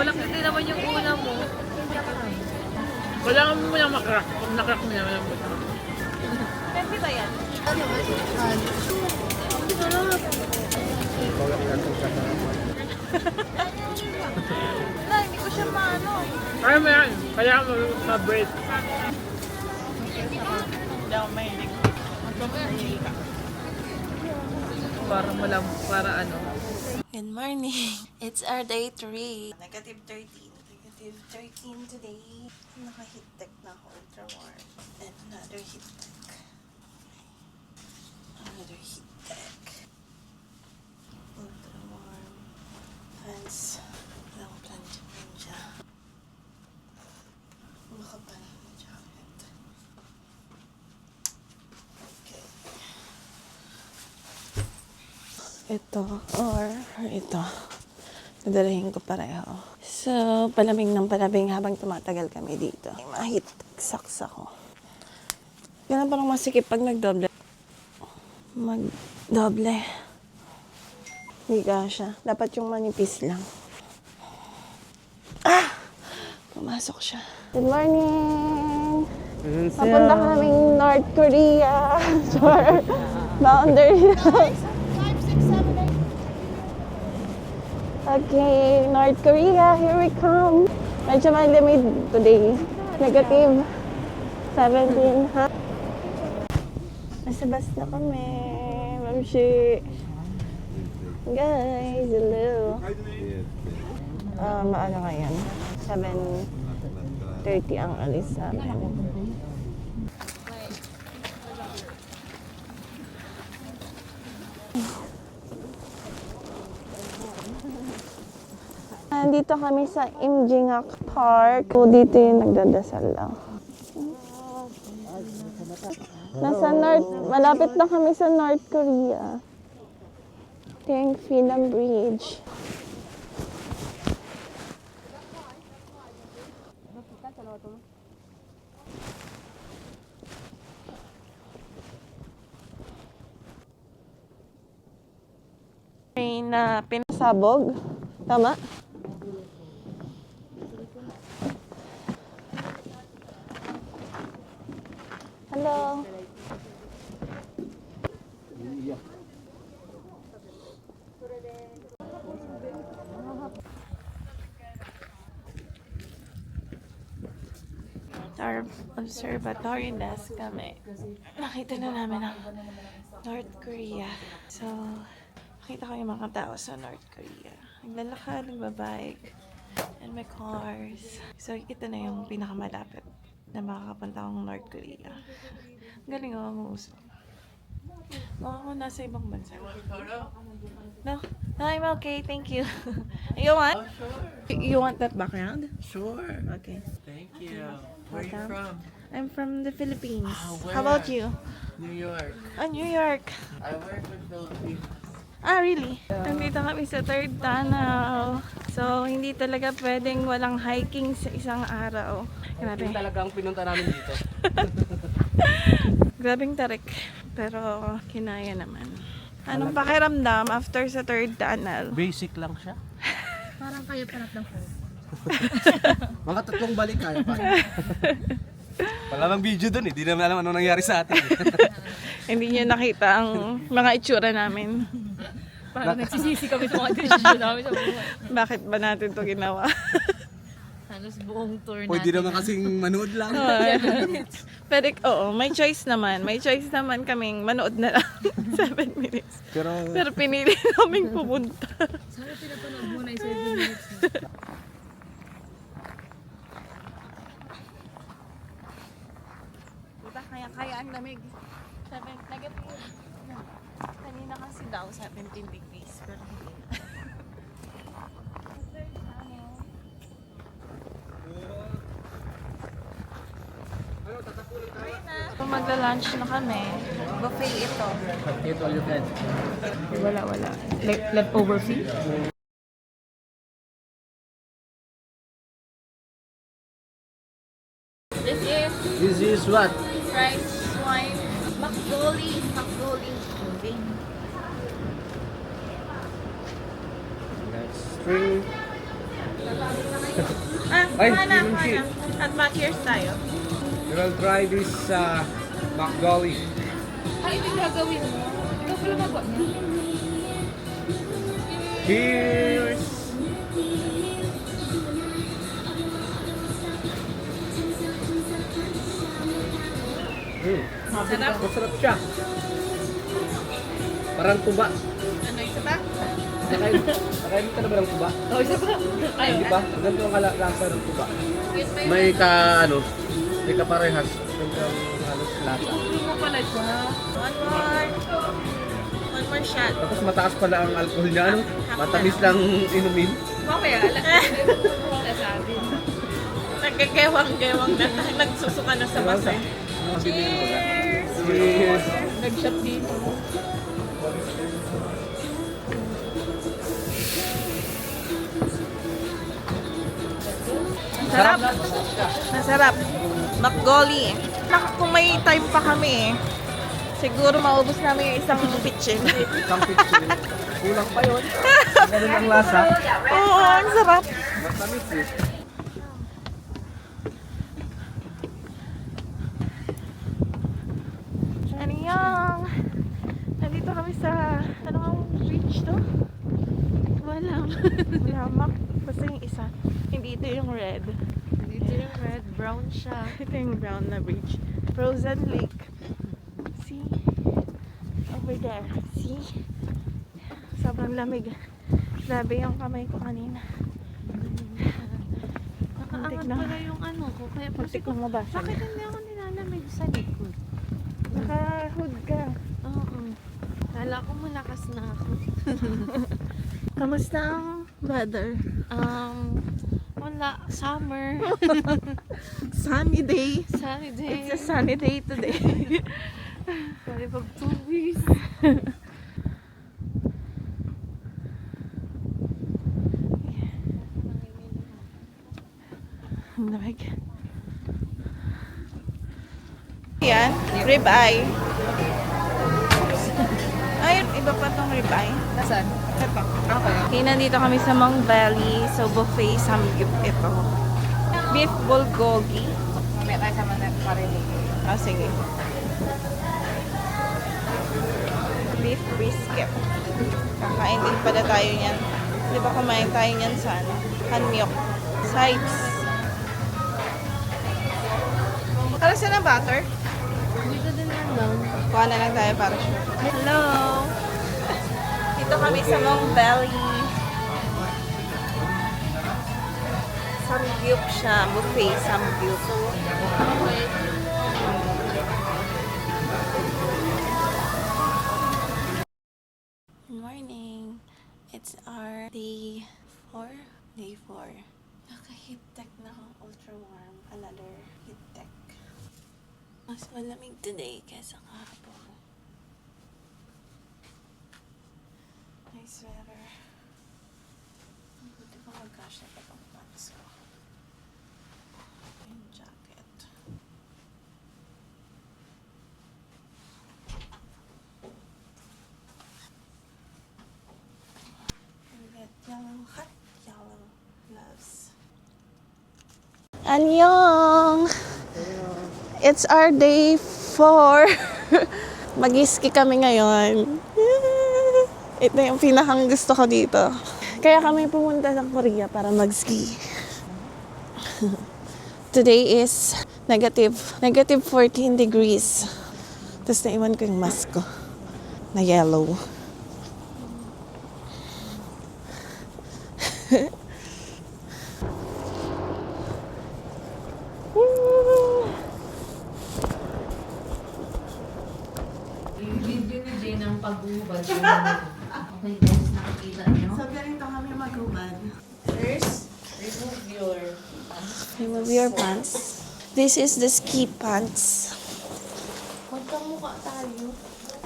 Walang hindi naman yung una mo. Wala mo muna makrak. Pag nakrak mo naman ang buta. Pwede ba yan? Wala, hindi ko siya maano. Kaya mo yan. Kaya mo ma-bread. Hindi ako mahilig. Para malam, para ano. Good morning. It's our day 3. Negative 13. Negative 13 today. Naka-heat tech na ako. Ultra warm. And another heat tech. Another heat tech. Ultra warm. Pants. Lang plancha. Makapal na jacket. Okay. Ito or ito. Nadalahin ko pareho. So, palamig ng palamig habang tumatagal kami dito. Mahit socks ako. Ganun parang masikip pag nagdoble. Magdoble. Hindi siya. Dapat yung manipis lang. Ah! Pumasok siya. Good morning! Papunta kaming North Korea. Sure. Boundary. Okay, North Korea, here we come. Medyo malamig today. Negative 17, ha? Nasa bus na kami. Mamshi. Guys, hello. Ano ngayon? 7:30 ang alis sa amin. Nandito kami sa Imjingak Park. So, dito yung nagdadasal lang. Malapit na kami sa North Korea. Ito yung Freedom Bridge. May na pinasabog. Tama? Hello. Our observatory desk kami. Nakita na namin ang North Korea. So, nakita ko yung mga tao sa North Korea. Naglalakad, nagbabike, and may cars. So, kita na yung pinakamalapit na makakapunta akong North Korea. Galing ako mag-usap. Mukha ko nasa ibang bansa. No, I'm okay, thank you. You want? You want that background? Sure. Okay. Thank you. Where are you from? I'm from the Philippines. Where? How about you? New York. Oh, New York. I work with Philippines. Ah, really? Nandito kami sa third tunnel. So, hindi talaga pwedeng walang hiking sa isang araw. Grabe. Yung talagang pinunta namin dito. Grabing tarik. Pero, kinaya naman. Anong pakiramdam after sa third tunnel? Basic lang siya. Parang kayo panat ng phone. Mga 3 balik kaya pa. Wala bang video dun eh. Di naman alam ano nangyari sa atin. Hindi niyo nakita ang mga itsura namin. Parang nagsisisi kami sa mga desisyon namin sa buhay. Bakit ba natin to ginawa? Halos buong tour natin. Pwede naman kasing manood lang. Pero oo, may choice naman. May choice naman kaming manood na lang 7 minutes. Pero pinili naming pumunta. Sana pinapanood mo na yung 7 minutes. Diba, kaya ang lamig. Negative. Kanina kasi daw 17 degrees. Pero hindi na. So, magla-lunch na kami. Buffet ito. Ito all you can. Wala. Leftover fee? This is what? Rice, wine, makdoli. Okay. String. Kuha na. At Makiers tayo. We will try this McDolly. Ay, ito yung gagawin mo. Ikaw pala magawa niya. Cheers! Sarap. Masarap siya. Parang tuba. Ano, isa ba? Nakain ka na ba ng tuba? Oh, isa pa. Ayaw. Di ba? Ganito ang lasa ng tuba. Yes, May kaparehas. Ganito ang halos lasa. Hindi mo pala siya. One more shot. Tapos mataas pala ang alcohol niya. Ano? Matamis lang inumin. Mamaya, nasabi. Nagkagewang-gewang na. Nagsusuka na sa basa. Cheers! Cheers! Nag-shot dito. Sarap. Masarap. Makgoli. Kung may time pa kami siguro maubos namin yung isang pitchin. Isang pitchin. Kulang pa yun. Ganun ang lasa. Oo, ang sarap. Matamis eh. Anyang! Nandito kami sa, ano ang bridge to? Wala. Wala. Basta yung isa. Hindi ito yung red. Dito yung red, brown siya. Ito yung brown na bridge. Frozen Lake. See? Over there. See? Sobrang lamig. Grabe yung kamay ko kanina. Nakaangat pala yung ano ko. Kaya Muntik kong mabasa. bakit hindi ako nilalamig sa likod? Naka-hood ka. Oo. Kala ko malakas na ako. Kamusta ang weather? Wala. Summer. Sunny day. Sunny day. It's a sunny day today. Sorry pag 2 weeks. Ang lamig. Yan, ribeye. Ay, iba pa tong ribeye. Nasaan? Ito. Okay, nandito kami sa Mong Valley. So, buffet samgyup ito. Beef bulgogi. Mamaya tayo sa mga parinig. Ah, sige. Beef brisket. Kakain din pala tayo niyan. Di ba kumain tayo niyan sa Hanmyeok. Sides. Para saan ang butter? Dito din lang. Kuha na lang tayo para sure. Hello! Dito kami sa Mong Valley. Samgyup siya. Buffet samgyup. Good morning. It's our day 4. Day 4. Naka-heat tech na ako. Ultra warm. Another heat tech. Mas malamig today kaysa kahapon. Nice weather. Buti pa mag-cash na pa pang pants ko. Yung jacket. Get yellow, hot yellow gloves. Annyeong! It's our day 4. Mag-ski kami ngayon. Ito yung pinakang gusto ko dito. Kaya kami pumunta sa Korea para mag-ski. Today is negative 14 degrees. Tapos naiwan ko yung mask ko na yellow. Yung video ni Jane ang pag-ubad. Okay guys, nakikita nyo? So, ganito kami mag-ubad. First, Remove your pants. remove your pants. This is the ski pants. Magkamukha tayo.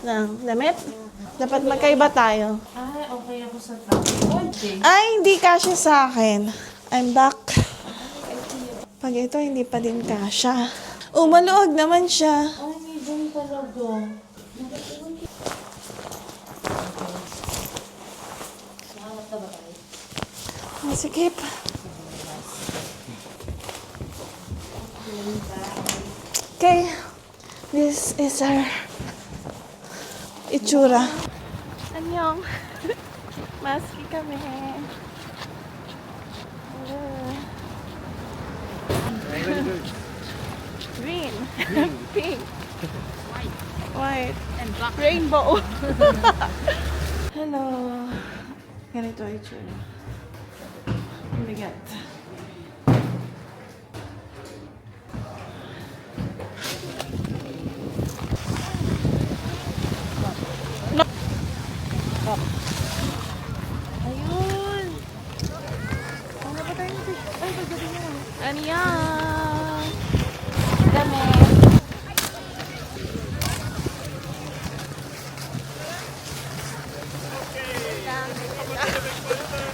Ng damit. Dapat magkaiba tayo. Ay, okay ako sa top. Oh, Jane. Ay, hindi kasya sa akin. I'm back. Pag ito, hindi pa din kasya. Oh, maluwag naman siya. Ay, medium talaga. Salamat na ba tayo? Masikip. Okay. This is our itsura. Annyeong. Maski kami. Green. Pink. White. And black. Rainbow. Hello. Ganito ay itsura. Bigat. Ayun. Ano ba tayo nito? Ay, pagdating na. Annyeong. Dami.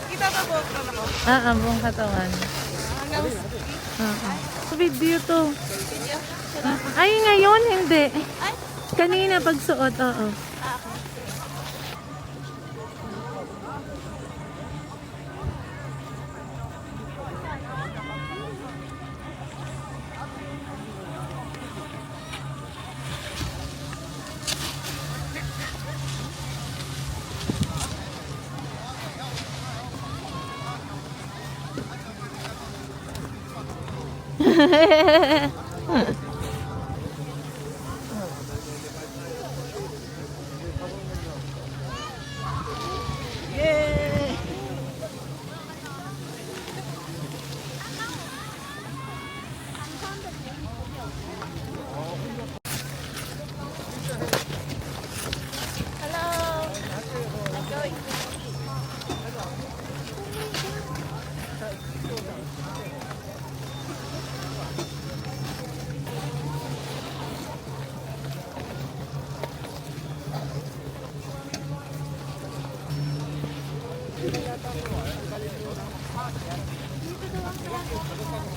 Kita ba buong ako? Buong katawan. Sa video to. Ay, ngayon, hindi. Kanina pagsuot, oo. Yay! Hello. Dito lang nag-record tong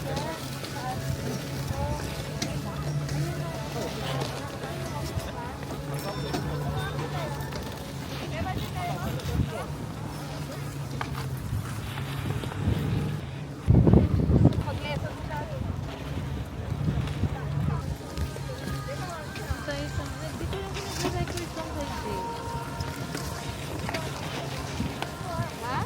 kasi. Ha?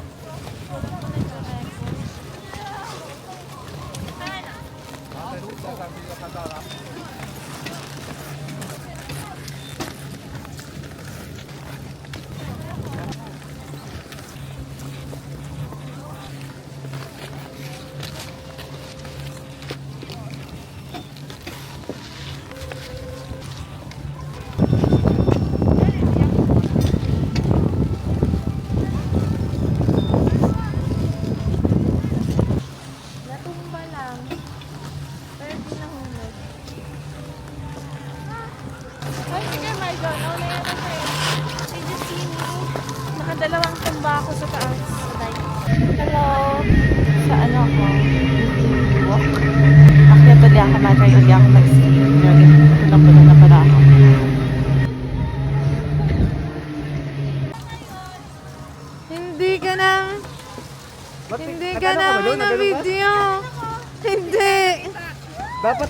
Natumba lang. Pero di nahulog. Ay, sige, Marjon. Ako na yan ako. Did you see me? Nakadalawang tumba ako sa taas. Hello. Sa ano ako? Walk. Akyat ulit ako, matry ulit ako mag-ski. Pulang-pulang na pala ako. Hindi ka nang... Hindi ka namin na video. Hindi. Dapat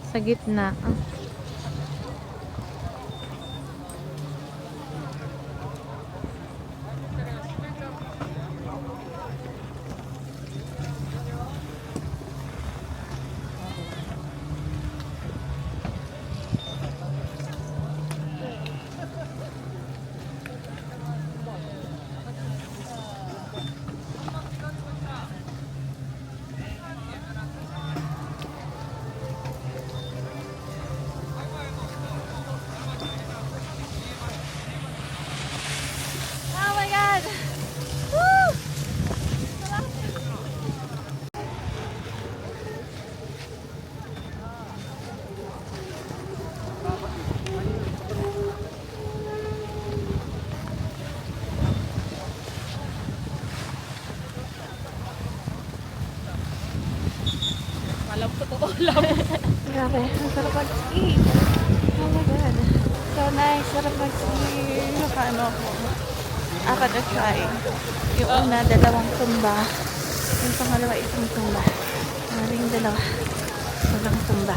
Sa gitna. Oh my God! Woo! Alam ko totoo lang. Grabe, ang sarap mag-ski. Oh my God. So nice, sarap mag-ski. Nakaano ako. Ako na-try. Yung una, dalawang tumba. Yung pangalawa, isang tumba. Maring dalawa. Walang tumba.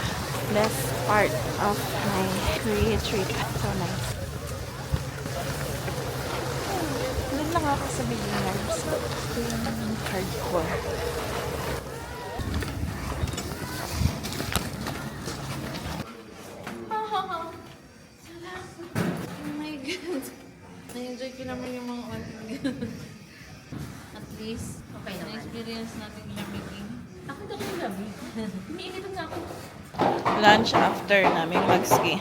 Best part of my Korea trip. So nice. Doon lang ako sa beginners. Ito yung hardcore. Oh my God. Na-enjoy ko naman yung mga at least, okay naman. Na-experience natin lamigin. Ako daw yung lamig. Iniinitan nga ako. Lunch after namin mag-ski.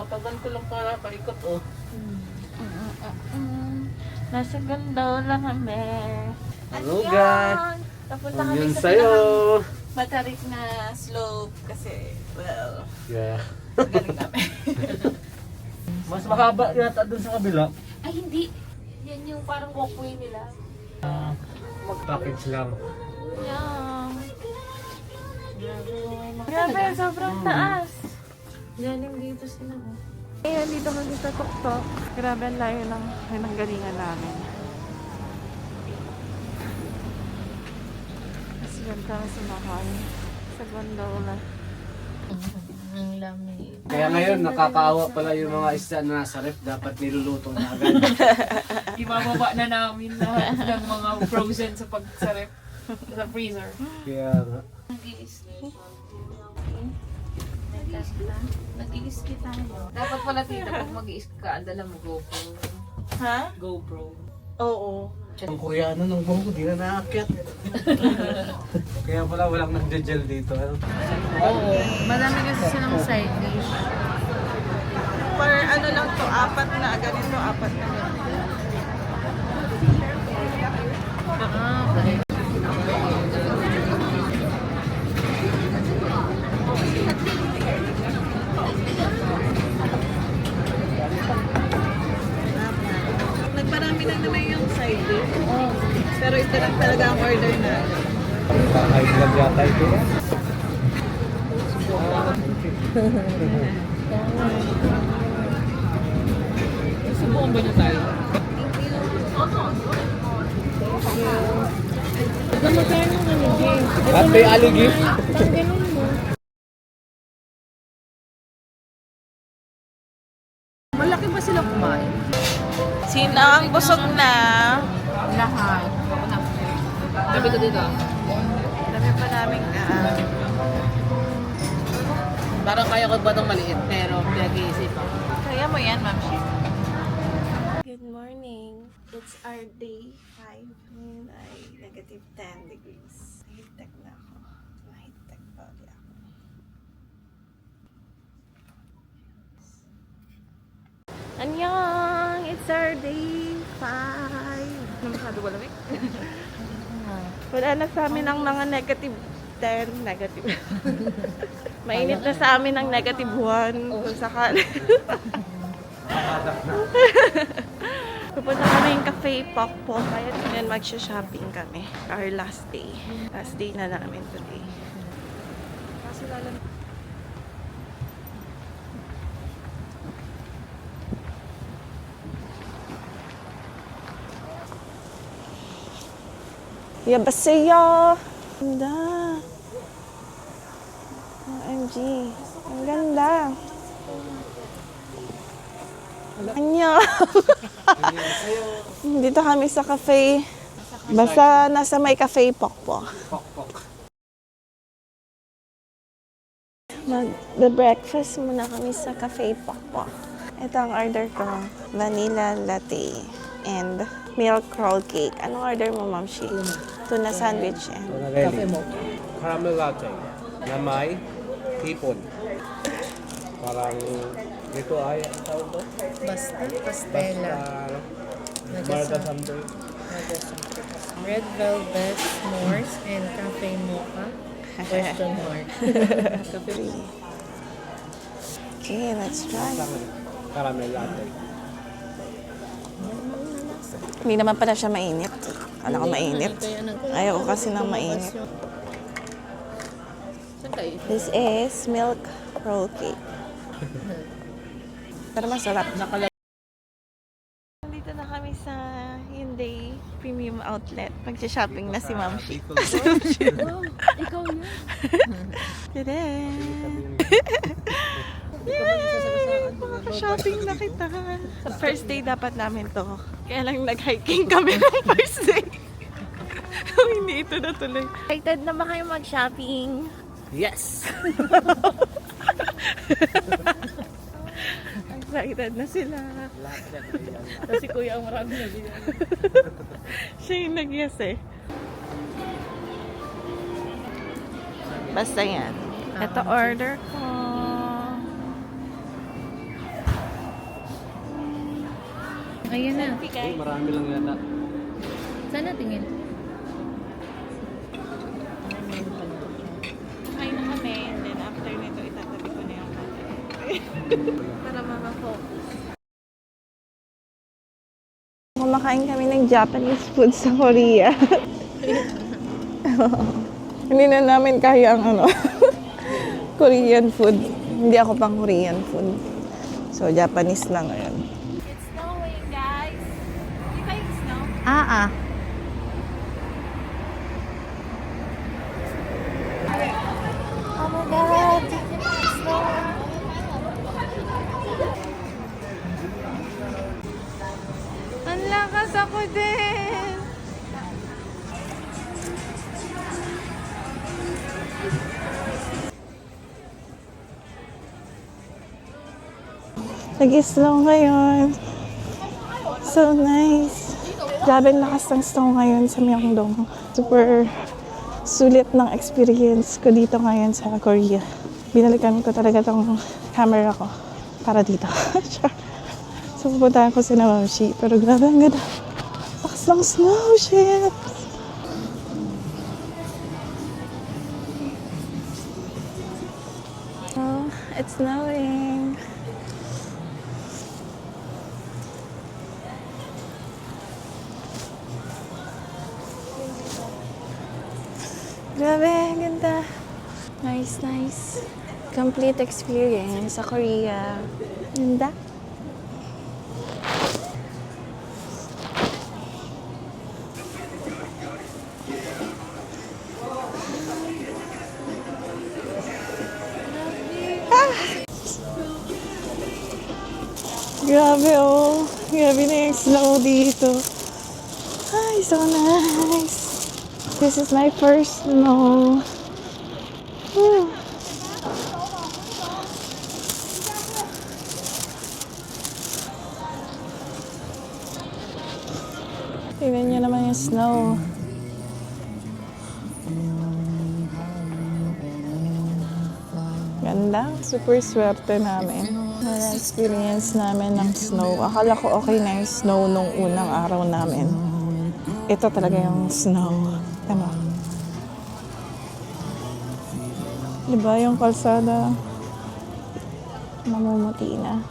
tagal ko lang para paikot oh. Nasa ganda lang kami. Hello guys. Papunta kami Yun sa sa'yo. matarik na slope kasi, well, Yeah. galing namin. Mas mahaba yata dun sa kabila. Ay, hindi. Yan yung parang walkway nila. Mag-package lang. Yeah. Grabe, sobrang taas. Galing dito sila. Ayan, dito kami sa tuktok. Grabe, ang layo ng pinanggalingan namin. Tapos doon kami sumakay sa gondola. Ang lamig. Kaya ngayon nakakaawa pala yung mga isda na nasa ref, dapat niluluto na agad. Ibababa na namin lahat ng mga frozen sa ref, sa freezer. Kaya nga. Nag-i-ski tayo. Dapat pala tita, pag mag-i-ski ka, dala mo GoPro. Ha? GoPro. Oo. Ang Koreano ng buhok ko, di na naakyat. Kaya pala walang nagja-gel dito. Ano? Oo. Marami kasi silang side dish. Per ano lang to, apat na ganito, apat na ganito. Okay. Nagparami kami lang naman yung side dish. Oh. Pero ito lang talaga ang order natin. Kahit lang yata ito. Subukan ba niyo tayo? Ate Aligi. Malaki ba sila kumain? Sino ang busog na? Lahat. Sabi ko dito. Dami pa namin na. Parang kaya ko ba itong maliit, pero pinag-iisip ako. Kaya mo yan, Ma'am Shi. Good morning. It's our day 5. Ngayon ay negative 10 degrees. Nahitag na ako. Nahitag pa ulit ako. Annyeong! It's our day 5. Masyado walamig? Wala na sa amin ang mga negative 10. Negative. Mainit na sa amin ang negative 1. Kung sakali. Pupunta kami yung Cafe Pokpo. Kaya din magsha-shopping kami. Our last day. Last day na namin today. Kaso lalang... Yabasaya! Ganda! OMG! Ang ganda! Anya! Dito kami sa cafe. Basta nasa may Cafe Pokpo. Mag-breakfast muna kami sa Cafe Pokpo. Ito ang order ko. Vanilla latte and milk roll cake. Anong order mo, Ma'am Shi? Tuna sandwich and Cafe mo. Caramel latte. Na may hipon. Parang dito ay ang tawag to? Basta, pastela. Marda something. Red velvet, s'mores, and cafe mocha. Question mark. Okay, let's try. Caramel latte. Hindi naman pala siya mainit. Alam ko mainit. Ayaw ko kasi ng mainit. This is milk roll cake. Pero masarap. Nandito na kami sa Hyundai Premium Outlet. Mag-shopping na si Ma'am Shi. Ikaw yun. Tada! Yay! Makaka-shopping na kita. First day dapat namin to. Kaya lang nag-hiking kami ng first day. Hindi ito natuloy. Excited na ba kayo mag-shopping? Yes! Excited na sila. Kasi kuya ang marami na din. Siya yung nag-yes eh. Basta yan. Ito order ko. Ayan na. Marami lang yata. Sana tingin. Kain na kami. And then after nito, itatabi ko na yung para mama-focus. Kumakain kami ng Japanese food sa Korea. Hindi na namin kaya ang Korean food. Hindi ako pang Korean food. So, Japanese lang ngayon. It's snowing, guys. You guys snow? Oh my God! Snow! Ang lakas ako din! Nag-snow ngayon. So nice. Grabe ang lakas ng snow ngayon sa Myeongdong. Super sulit ng experience ko dito ngayon sa Korea. Binalikan ko talaga tong camera ko para dito. So pupuntahan ko si Ma'am Shi. Pero grabe ang ganda. Lakas ng snow, shit! Oh, it's snowing. Grabe, ganda. Nice, nice. Complete experience sa Korea. Ganda. Grabe oh. Grabe na yung snow dito. Ay, so nice. This is my first snow. Whew. Tingnan niyo naman yung snow. Ganda. Super swerte namin. Na-experience namin ng snow. Akala ko okay na yung snow nung unang araw namin. Ito talaga yung snow. Ano? Diba yung kalsada? Namumuti na.